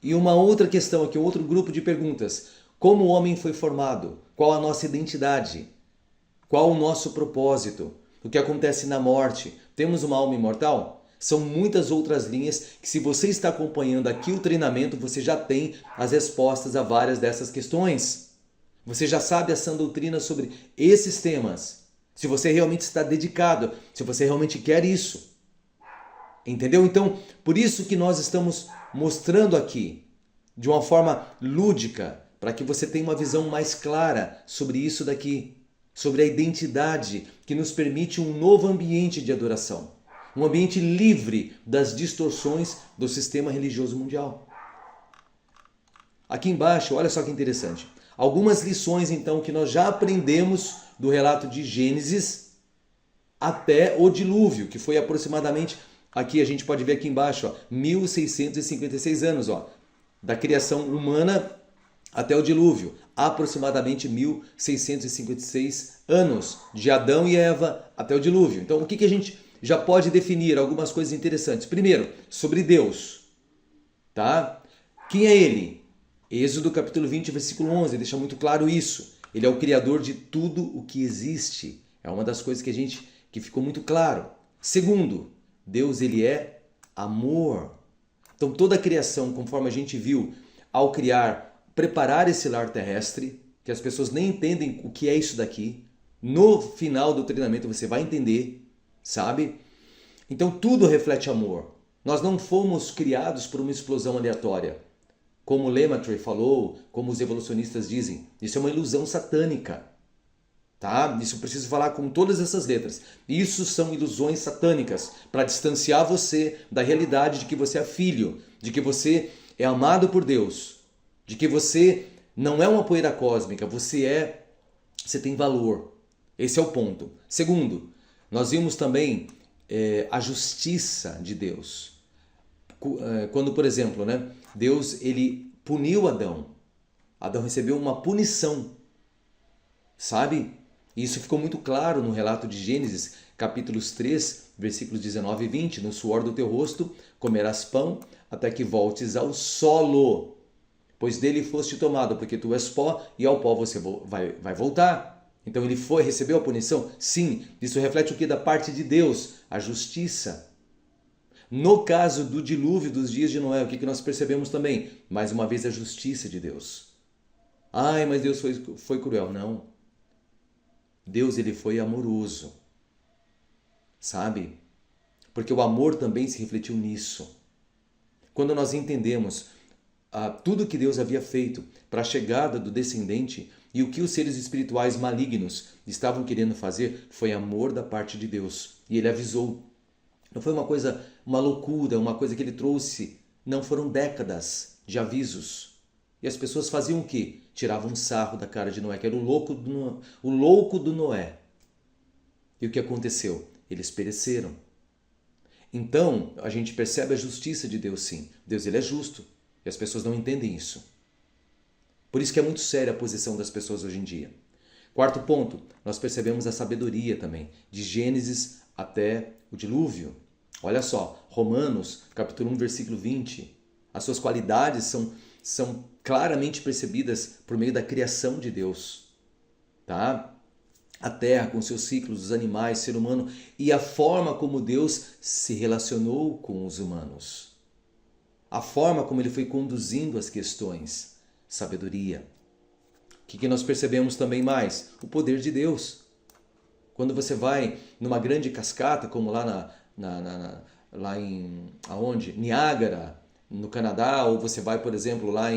E uma outra questão aqui, outro grupo de perguntas. Como o homem foi formado? Qual a nossa identidade? Qual o nosso propósito? O que acontece na morte? Temos uma alma imortal? São muitas outras linhas que, se você está acompanhando aqui o treinamento, você já tem as respostas a várias dessas questões. Você já sabe a sã doutrina sobre esses temas. Se você realmente está dedicado, se você realmente quer isso. Entendeu? Então, por isso que nós estamos mostrando aqui, de uma forma lúdica, para que você tenha uma visão mais clara sobre isso daqui, sobre a identidade que nos permite um novo ambiente de adoração, um ambiente livre das distorções do sistema religioso mundial. Aqui embaixo, olha só que interessante, algumas lições então que nós já aprendemos do relato de Gênesis até o dilúvio, que foi aproximadamente, aqui a gente pode ver aqui embaixo, 1656 anos, da criação humana até o dilúvio, aproximadamente 1656 anos, de Adão e Eva até o dilúvio. Então, o que a gente já pode definir? Algumas coisas interessantes. Primeiro, sobre Deus. Tá? Quem é Ele? Êxodo capítulo 20, versículo 11, deixa muito claro isso. Ele é o Criador de tudo o que existe. É uma das coisas que ficou muito claro. Segundo, Deus, ele é amor. Então toda a criação, conforme a gente viu, ao criar, preparar esse lar terrestre, que as pessoas nem entendem o que é isso daqui, no final do treinamento você vai entender, sabe? Então tudo reflete amor. Nós não fomos criados por uma explosão aleatória. Como Lemaitre falou, como os evolucionistas dizem, isso é uma ilusão satânica. Tá? Isso eu preciso falar com todas essas letras. Isso são ilusões satânicas para distanciar você da realidade de que você é filho, de que você é amado por Deus, de que você não é uma poeira cósmica, você tem valor. Esse é o ponto. Segundo, nós vimos também a justiça de Deus. Quando, por exemplo, né, Deus ele puniu Adão. Adão recebeu uma punição, sabe? Isso ficou muito claro no relato de Gênesis, capítulos 3, versículos 19 e 20. No suor do teu rosto comerás pão, até que voltes ao solo, pois dele foste tomado, porque tu és pó, e ao pó você vai voltar. Então ele recebeu a punição? Sim. Isso reflete o que da parte de Deus? A justiça. No caso do dilúvio dos dias de Noé, o que nós percebemos também? Mais uma vez a justiça de Deus. Ai, mas Deus foi cruel. Não. Deus ele foi amoroso, sabe? Porque o amor também se refletiu nisso. Quando nós entendemos tudo que Deus havia feito para a chegada do descendente e o que os seres espirituais malignos estavam querendo fazer, foi amor da parte de Deus. E ele avisou. Não foi uma loucura, uma coisa que ele trouxe. Não, foram décadas de avisos. E as pessoas faziam o quê? Tiravam um sarro da cara de Noé, que era o louco do Noé. E o que aconteceu? Eles pereceram. Então, a gente percebe a justiça de Deus, sim. Deus ele é justo. E as pessoas não entendem isso. Por isso que é muito séria a posição das pessoas hoje em dia. Quarto ponto, nós percebemos a sabedoria também, de Gênesis até o dilúvio. Olha só, Romanos, capítulo 1, versículo 20. As suas qualidades são claramente percebidas por meio da criação de Deus. Tá? A terra com seus ciclos, os animais, o ser humano e a forma como Deus se relacionou com os humanos. A forma como ele foi conduzindo as questões. Sabedoria. O que nós percebemos também mais? O poder de Deus. Quando você vai numa grande cascata, como lá lá em aonde? Niágara, no Canadá, ou você vai, por exemplo, lá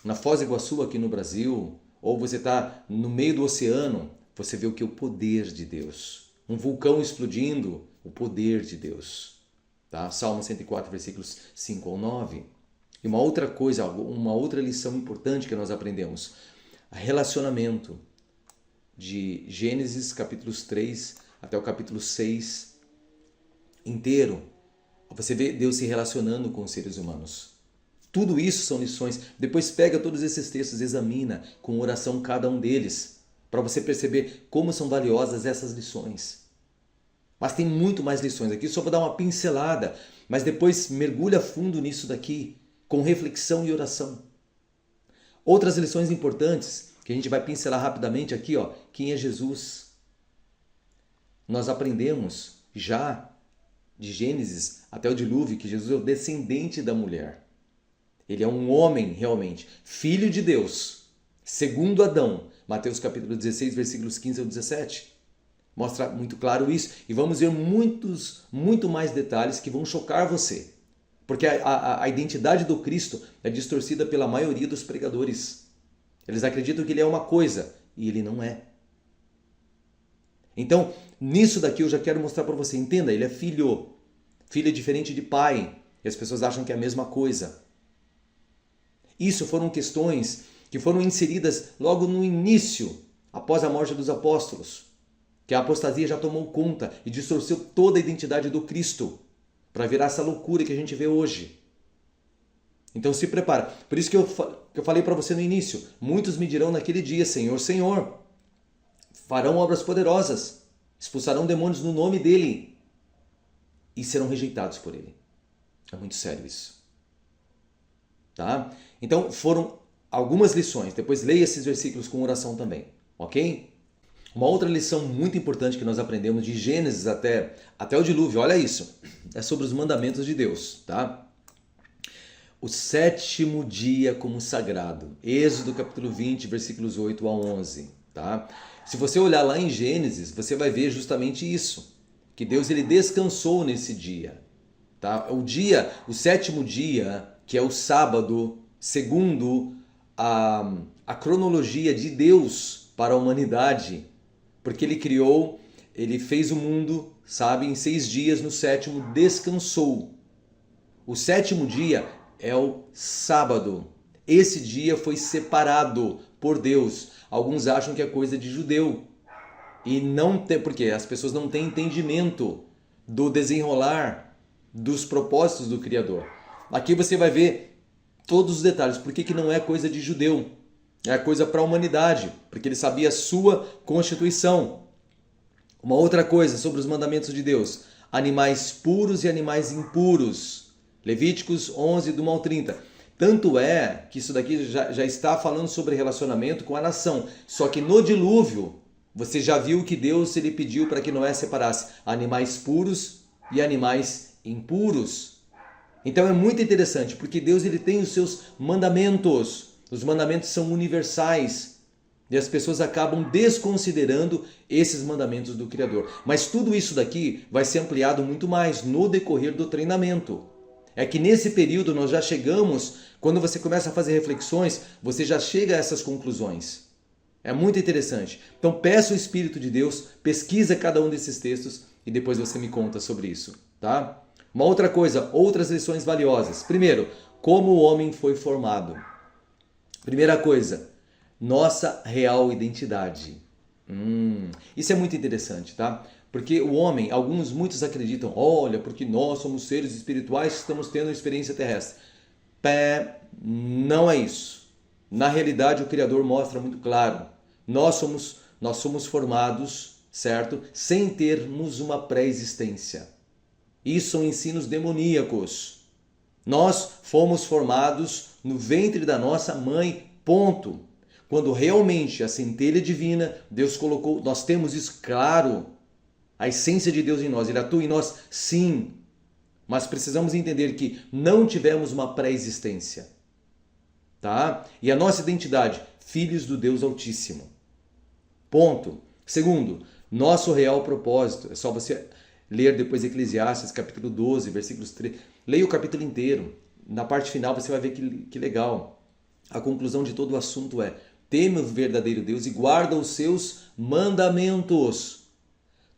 na Foz do Iguaçu, aqui no Brasil, ou você está no meio do oceano, você vê o que? O poder de Deus. Um vulcão explodindo, o poder de Deus. Tá? Salmo 104, versículos 5 ao 9. E uma outra coisa, uma outra lição importante que nós aprendemos. Relacionamento de Gênesis, capítulos 3 até o capítulo 6 inteiro. Você vê Deus se relacionando com os seres humanos. Tudo isso são lições. Depois pega todos esses textos, examina com oração cada um deles, para você perceber como são valiosas essas lições. Mas tem muito mais lições aqui, só vou dar uma pincelada, mas depois mergulha fundo nisso daqui, com reflexão e oração. Outras lições importantes, que a gente vai pincelar rapidamente aqui, ó, quem é Jesus? Nós aprendemos já de Gênesis até o dilúvio que Jesus é o descendente da mulher. Ele é um homem realmente, filho de Deus, segundo Adão. Mateus capítulo 16, versículos 15 ao 17. Mostra muito claro isso. E vamos ver muito mais detalhes que vão chocar você. Porque a identidade do Cristo é distorcida pela maioria dos pregadores. Eles acreditam que ele é uma coisa e ele não é. Então, nisso daqui eu já quero mostrar para você. Entenda, ele é filho. Filho é diferente de pai. E as pessoas acham que é a mesma coisa. Isso foram questões que foram inseridas logo no início, após a morte dos apóstolos. Que a apostasia já tomou conta e distorceu toda a identidade do Cristo para virar essa loucura que a gente vê hoje. Então se prepara. Por isso que eu falei para você no início. Muitos me dirão naquele dia, Senhor, Senhor. Farão obras poderosas. Expulsarão demônios no nome dele. E serão rejeitados por ele. É muito sério isso. Tá? Então foram algumas lições. Depois leia esses versículos com oração também. Ok? Uma outra lição muito importante que nós aprendemos de Gênesis até o dilúvio, olha isso, é sobre os mandamentos de Deus, tá? O sétimo dia como sagrado, Êxodo capítulo 20, versículos 8 a 11, tá? Se você olhar lá em Gênesis, você vai ver justamente isso, que Deus ele descansou nesse dia, tá? O sétimo dia, que é o sábado, segundo a cronologia de Deus para a humanidade, Porque ele fez o mundo, sabe, em 6 dias, no sétimo descansou. O sétimo dia é o sábado. Esse dia foi separado por Deus. Alguns acham que é coisa de judeu. E não tem, porque as pessoas não têm entendimento do desenrolar dos propósitos do Criador. Aqui você vai ver todos os detalhes. Por que não é coisa de judeu? É coisa para a humanidade, porque ele sabia a sua constituição. Uma outra coisa sobre os mandamentos de Deus: animais puros e animais impuros. Levíticos 11, do 1 ao 30. Tanto é que isso daqui já está falando sobre relacionamento com a nação. Só que no dilúvio, você já viu que Deus ele pediu para que Noé separasse animais puros e animais impuros. Então é muito interessante, porque Deus ele tem os seus mandamentos. Os mandamentos são universais. E as pessoas acabam desconsiderando esses mandamentos do Criador. Mas tudo isso daqui vai ser ampliado muito mais no decorrer do treinamento. É que nesse período nós já chegamos, quando você começa a fazer reflexões, você já chega a essas conclusões. É muito interessante. Então peça o Espírito de Deus, pesquisa cada um desses textos e depois você me conta sobre isso, tá? Uma outra coisa, outras lições valiosas. Primeiro, como o homem foi formado. Primeira coisa, nossa real identidade. Isso é muito interessante, tá? Porque o homem, muitos acreditam, olha, porque nós somos seres espirituais que estamos tendo uma experiência terrestre. Não é isso. Na realidade, o Criador mostra muito claro. Nós somos formados, certo? Sem termos uma pré-existência. Isso são ensinos demoníacos. Nós fomos formados no ventre da nossa mãe, ponto. Quando realmente a centelha divina, Deus colocou, nós temos isso claro, a essência de Deus em nós, Ele atua em nós, sim. Mas precisamos entender que não tivemos uma pré-existência. Tá? E a nossa identidade, filhos do Deus Altíssimo. Ponto. Segundo, nosso real propósito. É só você ler depois Eclesiastes, capítulo 12, versículos 3. Leia o capítulo inteiro. Na parte final você vai ver que legal. A conclusão de todo o assunto é: teme o verdadeiro Deus e guarda os seus mandamentos.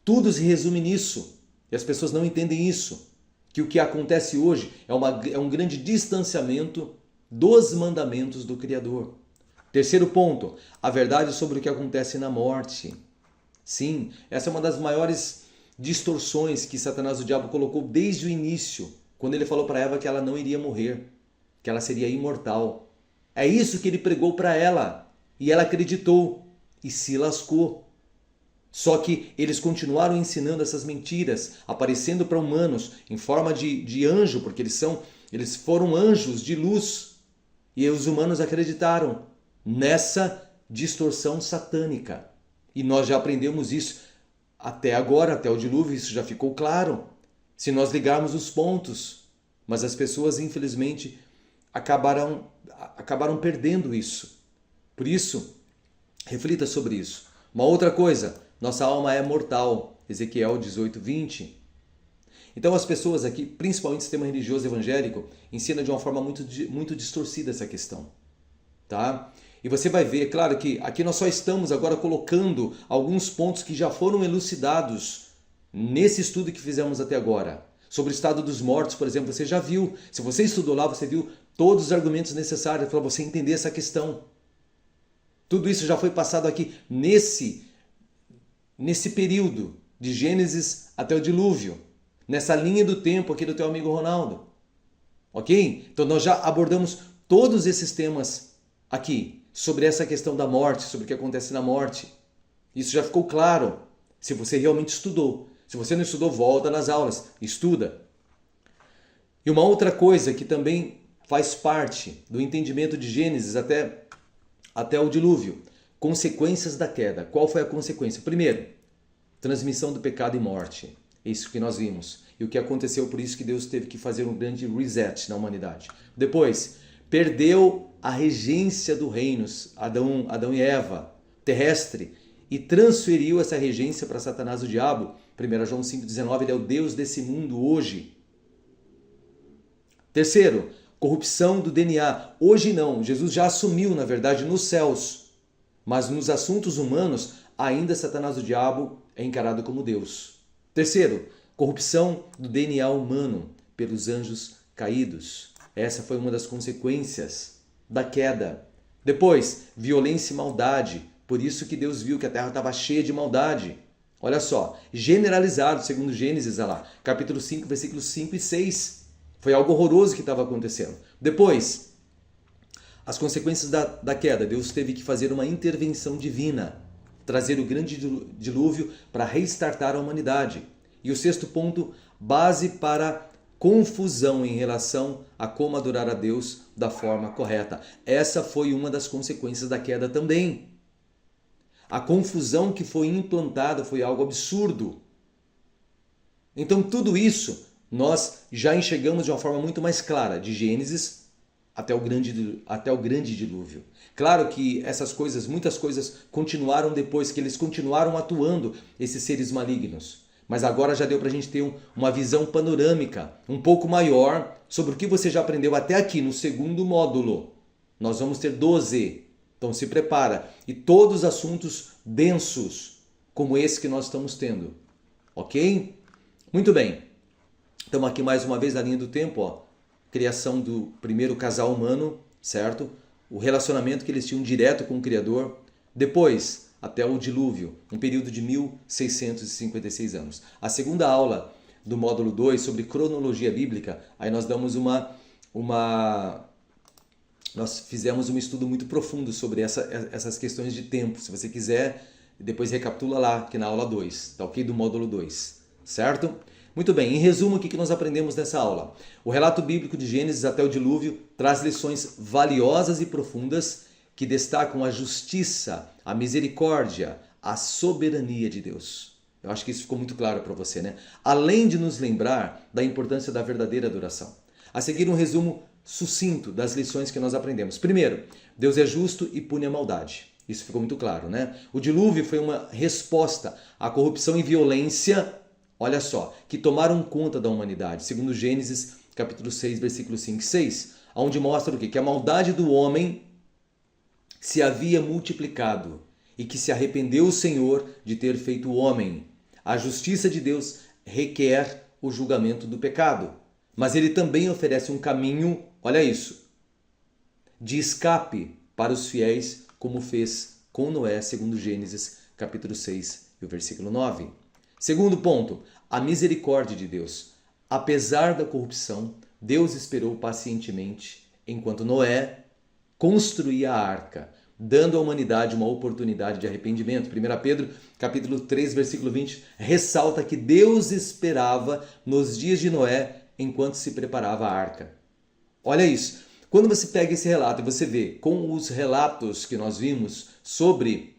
Tudo se resume nisso. E as pessoas não entendem isso. Que o que acontece hoje é um grande distanciamento dos mandamentos do Criador. Terceiro ponto, a verdade sobre o que acontece na morte. Sim, essa é uma das maiores distorções que Satanás, o diabo, colocou desde o início, quando ele falou para Eva que ela não iria morrer, que ela seria imortal. É isso que ele pregou para ela, e ela acreditou e se lascou. Só que eles continuaram ensinando essas mentiras, aparecendo para humanos em forma de anjo, porque eles foram anjos de luz, e os humanos acreditaram nessa distorção satânica. E nós já aprendemos isso até agora, até o dilúvio, isso já ficou claro. Se nós ligarmos os pontos, mas as pessoas, infelizmente, acabaram perdendo isso. Por isso, reflita sobre isso. Uma outra coisa, nossa alma é mortal. Ezequiel 18, 20. Então as pessoas aqui, principalmente o sistema religioso evangélico, ensina de uma forma muito distorcida essa questão. Tá? E você vai ver, claro que aqui nós só estamos agora colocando alguns pontos que já foram elucidados nesse estudo que fizemos até agora. Sobre o estado dos mortos, por exemplo, você já viu. Se você estudou lá, você viu todos os argumentos necessários para você entender essa questão. Tudo isso já foi passado aqui nesse período de Gênesis até o dilúvio. Nessa linha do tempo aqui do teu amigo Ronaldo. Ok? Então nós já abordamos todos esses temas aqui. Sobre essa questão da morte, sobre o que acontece na morte. Isso já ficou claro. Se você realmente estudou. Se você não estudou, volta nas aulas. Estuda. E uma outra coisa que também faz parte do entendimento de Gênesis até o dilúvio. Consequências da queda. Qual foi a consequência? Primeiro, transmissão do pecado e morte. Isso que nós vimos. E o que aconteceu, por isso que Deus teve que fazer um grande reset na humanidade. Depois, perdeu a regência do reino, Adão e Eva, terrestre, e transferiu essa regência para Satanás, o diabo. 1 João 5,19, ele é o Deus desse mundo hoje. Terceiro, corrupção do DNA. Hoje não, Jesus já assumiu, na verdade, nos céus. Mas nos assuntos humanos ainda Satanás, o diabo, é encarado como Deus. Terceiro, corrupção do DNA humano pelos anjos caídos. Essa foi uma das consequências da queda. Depois, violência e maldade. Por isso que Deus viu que a terra estava cheia de maldade. Olha só, generalizado, segundo Gênesis, olha lá, capítulo 5, versículos 5 e 6. Foi algo horroroso que estava acontecendo. Depois, as consequências da queda. Deus teve que fazer uma intervenção divina, trazer o grande dilúvio para restartar a humanidade. E o sexto ponto, base para confusão em relação a como adorar a Deus da forma correta. Essa foi uma das consequências da queda também. A confusão que foi implantada foi algo absurdo. Então tudo isso nós já enxergamos de uma forma muito mais clara, de Gênesis até o grande dilúvio. Claro que essas coisas, muitas coisas continuaram depois, que eles continuaram atuando, esses seres malignos. Mas agora já deu para a gente ter uma visão panorâmica, um pouco maior, sobre o que você já aprendeu até aqui no segundo módulo. Nós vamos ter 12. Então se prepara. E todos os assuntos densos, como esse que nós estamos tendo. Ok? Muito bem. Estamos aqui mais uma vez na linha do tempo, ó. Criação do primeiro casal humano, certo? O relacionamento que eles tinham direto com o Criador. Depois, até o dilúvio, um período de 1656 anos. A segunda aula do módulo 2 sobre cronologia bíblica, aí nós damos nós fizemos um estudo muito profundo sobre essas questões de tempo. Se você quiser, depois recapitula lá, aqui na aula 2, tá ok? Do módulo 2, certo? Muito bem, em resumo, o que nós aprendemos nessa aula? O relato bíblico de Gênesis até o dilúvio traz lições valiosas e profundas que destacam a justiça, a misericórdia, a soberania de Deus. Eu acho que isso ficou muito claro para você, né? Além de nos lembrar da importância da verdadeira adoração. A seguir, um resumo sucinto das lições que nós aprendemos. Primeiro, Deus é justo e pune a maldade. Isso ficou muito claro, né? O dilúvio foi uma resposta à corrupção e violência, olha só, que tomaram conta da humanidade, segundo Gênesis, capítulo 6, versículos 5 e 6, onde mostra o quê? Que a maldade do homem se havia multiplicado e que se arrependeu o Senhor de ter feito o homem. A justiça de Deus requer o julgamento do pecado, mas ele também oferece um caminho, olha isso, de escape para os fiéis, como fez com Noé, segundo Gênesis, capítulo 6 e o versículo 9. Segundo ponto, a misericórdia de Deus. Apesar da corrupção, Deus esperou pacientemente enquanto Noé construía a arca, dando à humanidade uma oportunidade de arrependimento. 1 Pedro, capítulo 3, versículo 20, ressalta que Deus esperava nos dias de Noé enquanto se preparava a arca. Olha isso. Quando você pega esse relato e você vê com os relatos que nós vimos sobre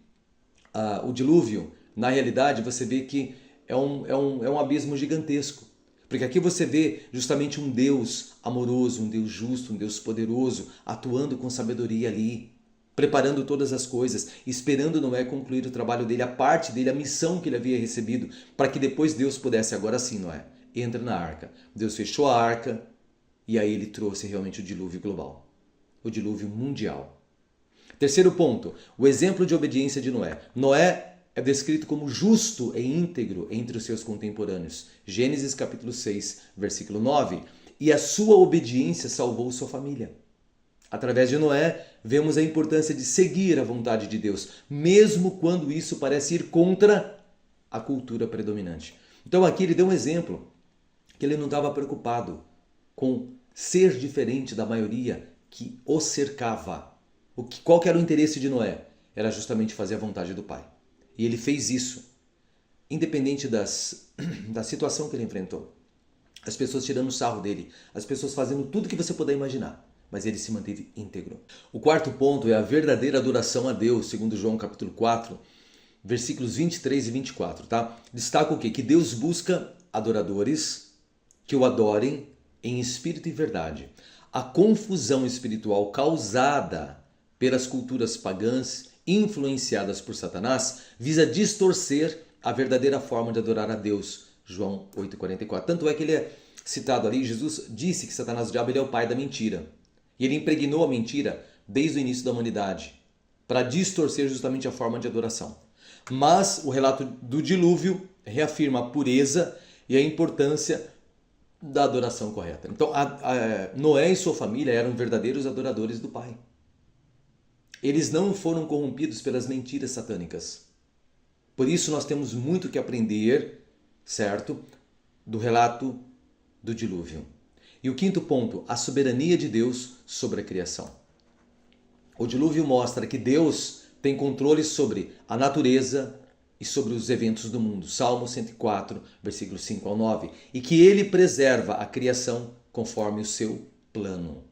o dilúvio, na realidade você vê que é um abismo gigantesco. Porque aqui você vê justamente um Deus amoroso, um Deus justo, um Deus poderoso, atuando com sabedoria ali, preparando todas as coisas, esperando Noé concluir o trabalho dele, a parte dele, a missão que ele havia recebido, para que depois Deus pudesse, agora sim, Noé, entra na arca. Deus fechou a arca e aí ele trouxe realmente o dilúvio global, o dilúvio mundial. Terceiro ponto, o exemplo de obediência de Noé. Noé é descrito como justo e íntegro entre os seus contemporâneos. Gênesis capítulo 6, versículo 9. E a sua obediência salvou sua família. Através de Noé, vemos a importância de seguir a vontade de Deus, mesmo quando isso parece ir contra a cultura predominante. Então aqui ele deu um exemplo, que ele não estava preocupado com ser diferente da maioria que o cercava. Qual que era o interesse de Noé? Era justamente fazer a vontade do Pai. E ele fez isso, independente da situação que ele enfrentou. As pessoas tirando sarro dele, as pessoas fazendo tudo que você puder imaginar, mas ele se manteve íntegro. O quarto ponto é a verdadeira adoração a Deus, segundo João capítulo 4, versículos 23 e 24. Tá? Destaca o quê? Que Deus busca adoradores que o adorem em espírito e verdade. A confusão espiritual causada pelas culturas pagãs influenciadas por Satanás, visa distorcer a verdadeira forma de adorar a Deus. João 8,44. Tanto é que ele é citado ali, Jesus disse que Satanás, o diabo, ele é o pai da mentira. E ele impregnou a mentira desde o início da humanidade, para distorcer justamente a forma de adoração. Mas o relato do dilúvio reafirma a pureza e a importância da adoração correta. Então, Noé e sua família eram verdadeiros adoradores do Pai. Eles não foram corrompidos pelas mentiras satânicas. Por isso nós temos muito que aprender, certo, do relato do dilúvio. E o quinto ponto, a soberania de Deus sobre a criação. O dilúvio mostra que Deus tem controle sobre a natureza e sobre os eventos do mundo. Salmo 104, versículos 5 ao 9. E que ele preserva a criação conforme o seu plano.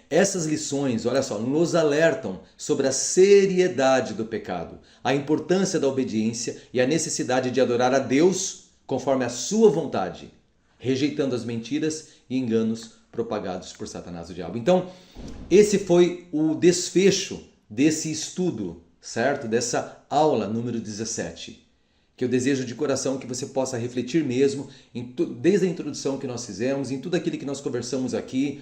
Essas lições, olha só, nos alertam sobre a seriedade do pecado, a importância da obediência e a necessidade de adorar a Deus conforme a sua vontade, rejeitando as mentiras e enganos propagados por Satanás, o diabo. Então, esse foi o desfecho desse estudo, certo? Dessa aula número 17, que eu desejo de coração que você possa refletir mesmo, desde a introdução que nós fizemos, em tudo aquilo que nós conversamos aqui,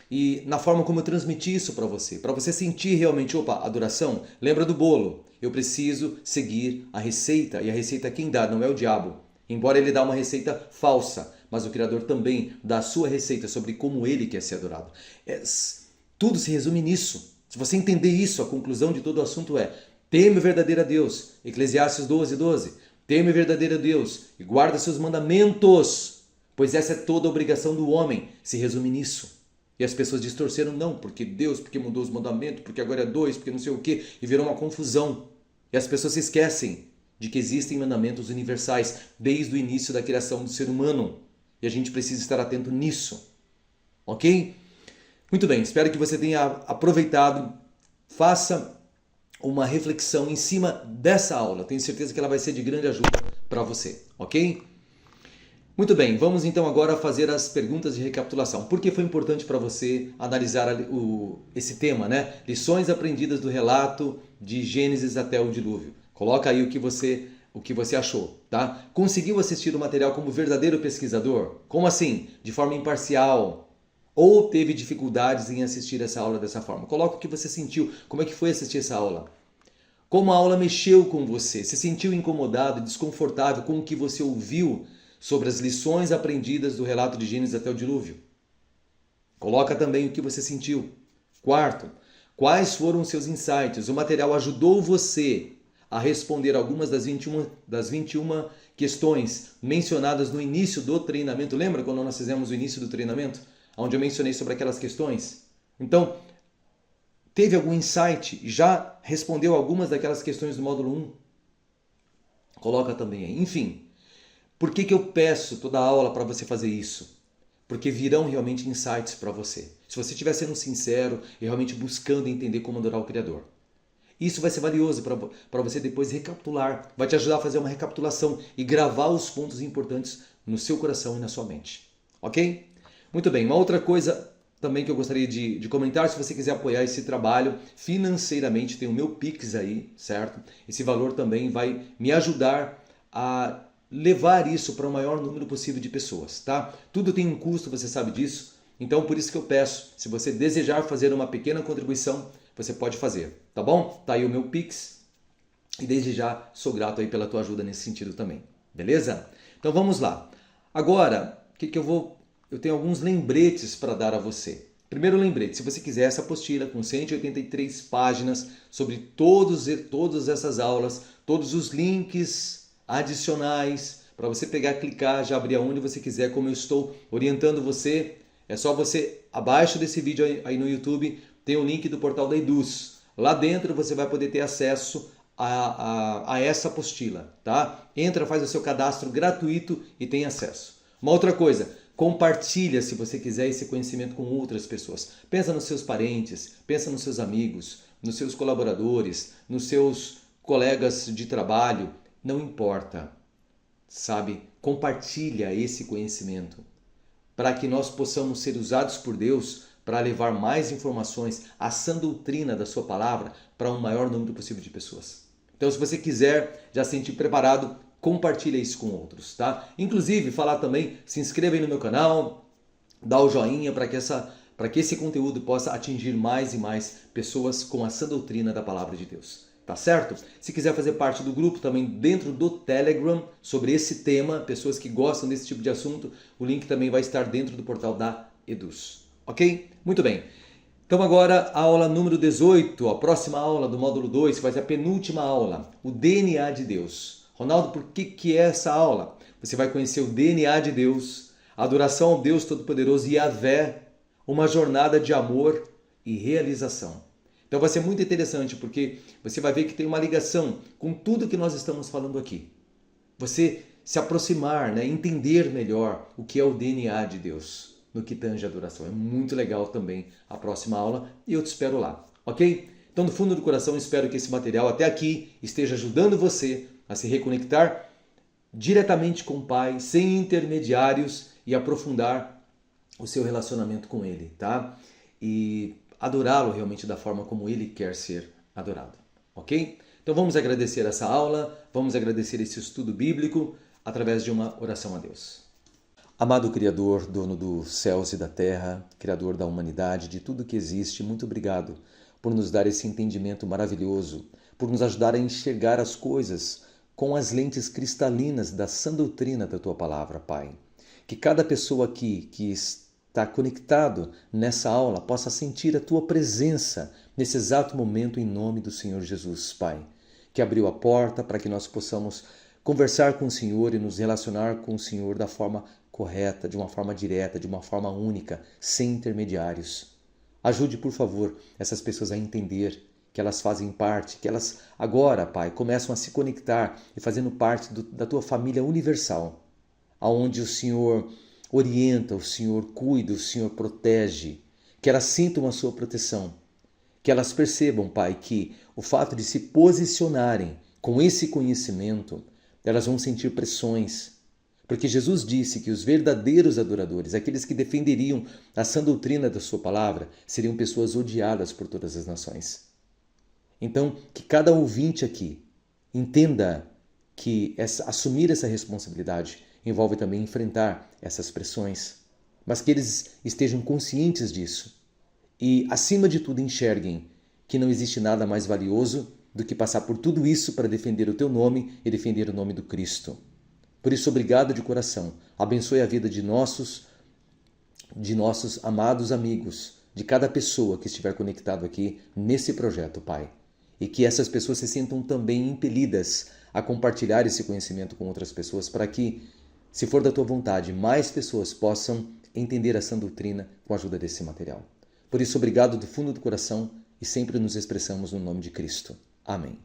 e na forma como eu transmiti isso para você sentir realmente, opa, adoração, lembra do bolo, eu preciso seguir a receita, e a receita quem dá não é o diabo, embora ele dá uma receita falsa, mas o Criador também dá a sua receita sobre como ele quer ser adorado. Tudo se resume nisso. Se você entender isso, a conclusão de todo o assunto é: teme o verdadeiro Deus, Eclesiastes 12, 12. Teme o verdadeiro Deus e guarda seus mandamentos, pois essa é toda a obrigação do homem, se resume nisso. E as pessoas distorceram, não, porque Deus, porque mudou os mandamentos, porque agora é 2, porque não sei o quê, e virou uma confusão. E as pessoas se esquecem de que existem mandamentos universais desde o início da criação do ser humano. E a gente precisa estar atento nisso. Ok? Muito bem, espero que você tenha aproveitado. Faça uma reflexão em cima dessa aula. Tenho certeza que ela vai ser de grande ajuda para você. Ok? Muito bem, vamos então agora fazer as perguntas de recapitulação. Por que foi importante para você analisar esse tema, né? Lições aprendidas do relato de Gênesis até o dilúvio. Coloca aí o que você achou, tá? Conseguiu assistir o material como verdadeiro pesquisador? Como assim? De forma imparcial? Ou teve dificuldades em assistir essa aula dessa forma? Coloca o que você sentiu. Como é que foi assistir essa aula? Como a aula mexeu com você? Se sentiu incomodado, desconfortável com o que você ouviu sobre as lições aprendidas do relato de Gênesis até o dilúvio? Coloca também o que você sentiu. Quarto, quais foram os seus insights? O material ajudou você a responder algumas das 21 questões mencionadas no início do treinamento. Lembra quando nós fizemos o início do treinamento? Onde eu mencionei sobre aquelas questões? Então, teve algum insight? Já respondeu algumas daquelas questões do módulo 1? Coloca também aí. Enfim, por que eu peço toda a aula para você fazer isso? Porque virão realmente insights para você. Se você estiver sendo sincero e realmente buscando entender como adorar o Criador. Isso vai ser valioso para você depois recapitular. Vai te ajudar a fazer uma recapitulação e gravar os pontos importantes no seu coração e na sua mente. Ok? Muito bem. Uma outra coisa também que eu gostaria de comentar, se você quiser apoiar esse trabalho financeiramente, tem o meu Pix aí, certo? Esse valor também vai me ajudar a levar isso para o maior número possível de pessoas, tá? Tudo tem um custo, você sabe disso. Então, por isso que eu peço, se você desejar fazer uma pequena contribuição, você pode fazer, tá bom? Tá aí o meu Pix e desde já sou grato aí pela tua ajuda nesse sentido também, beleza? Então vamos lá. Agora, eu tenho alguns lembretes para dar a você. Primeiro lembrete, se você quiser essa apostila com 183 páginas sobre todas essas aulas, todos os links adicionais, para você pegar, clicar, já abrir aonde você quiser, como eu estou orientando você, é só você, abaixo desse vídeo aí no YouTube, tem o link do portal da Eduz. Lá dentro você vai poder ter acesso a essa apostila, tá? Entra, faz o seu cadastro gratuito e tem acesso. Uma outra coisa, compartilha se você quiser esse conhecimento com outras pessoas. Pensa nos seus parentes, pensa nos seus amigos, nos seus colaboradores, nos seus colegas de trabalho, não importa, sabe? Compartilha esse conhecimento para que nós possamos ser usados por Deus para levar mais informações, a sã doutrina da sua palavra para um maior número possível de pessoas. Então, se você quiser já se sentir preparado, compartilha isso com outros, tá? Inclusive, falar também, se inscreva aí no meu canal, dá o joinha para que esse conteúdo possa atingir mais e mais pessoas com a sã doutrina da palavra de Deus. Tá certo? Se quiser fazer parte do grupo também dentro do Telegram sobre esse tema, pessoas que gostam desse tipo de assunto, o link também vai estar dentro do portal da Eduz. Ok? Muito bem. Então agora a aula número 18, a próxima aula do módulo 2, que vai ser a penúltima aula, o DNA de Deus. Ronaldo, por que é essa aula? Você vai conhecer o DNA de Deus, a adoração ao Deus Todo-Poderoso Yahvé, uma jornada de amor e realização. Então vai ser muito interessante porque você vai ver que tem uma ligação com tudo que nós estamos falando aqui. Você se aproximar, né, entender melhor o que é o DNA de Deus no que tange a adoração. É muito legal também a próxima aula e eu te espero lá, ok? Então, do fundo do coração, espero que esse material até aqui esteja ajudando você a se reconectar diretamente com o Pai, sem intermediários e aprofundar o seu relacionamento com Ele, tá? E adorá-lo realmente da forma como Ele quer ser adorado, ok? Então vamos agradecer essa aula, vamos agradecer esse estudo bíblico através de uma oração a Deus. Amado Criador, dono dos céus e da terra, Criador da humanidade, de tudo que existe, muito obrigado por nos dar esse entendimento maravilhoso, por nos ajudar a enxergar as coisas com as lentes cristalinas da sã doutrina da Tua Palavra, Pai. Que cada pessoa aqui que está conectado nessa aula possa sentir a Tua presença nesse exato momento em nome do Senhor Jesus, Pai, que abriu a porta para que nós possamos conversar com o Senhor e nos relacionar com o Senhor da forma correta, de uma forma direta, de uma forma única, sem intermediários. Ajude, por favor, essas pessoas a entender que elas fazem parte, que elas agora, Pai, começam a se conectar e fazendo parte da Tua família universal, aonde o Senhor orienta, o Senhor cuida, o Senhor protege, que elas sintam a Sua proteção, que elas percebam, Pai, que o fato de se posicionarem com esse conhecimento, elas vão sentir pressões, porque Jesus disse que os verdadeiros adoradores, aqueles que defenderiam a sã doutrina da Sua palavra, seriam pessoas odiadas por todas as nações. Então, que cada ouvinte aqui entenda que assumir essa responsabilidade envolve também enfrentar essas pressões, mas que eles estejam conscientes disso e, acima de tudo, enxerguem que não existe nada mais valioso do que passar por tudo isso para defender o Teu nome e defender o nome do Cristo. Por isso, obrigado de coração. Abençoe a vida de nossos amados amigos, de cada pessoa que estiver conectado aqui nesse projeto, Pai. E que essas pessoas se sintam também impelidas a compartilhar esse conhecimento com outras pessoas para que, se for da Tua vontade, mais pessoas possam entender a sã doutrina com a ajuda desse material. Por isso, obrigado do fundo do coração e sempre nos expressamos no nome de Cristo. Amém.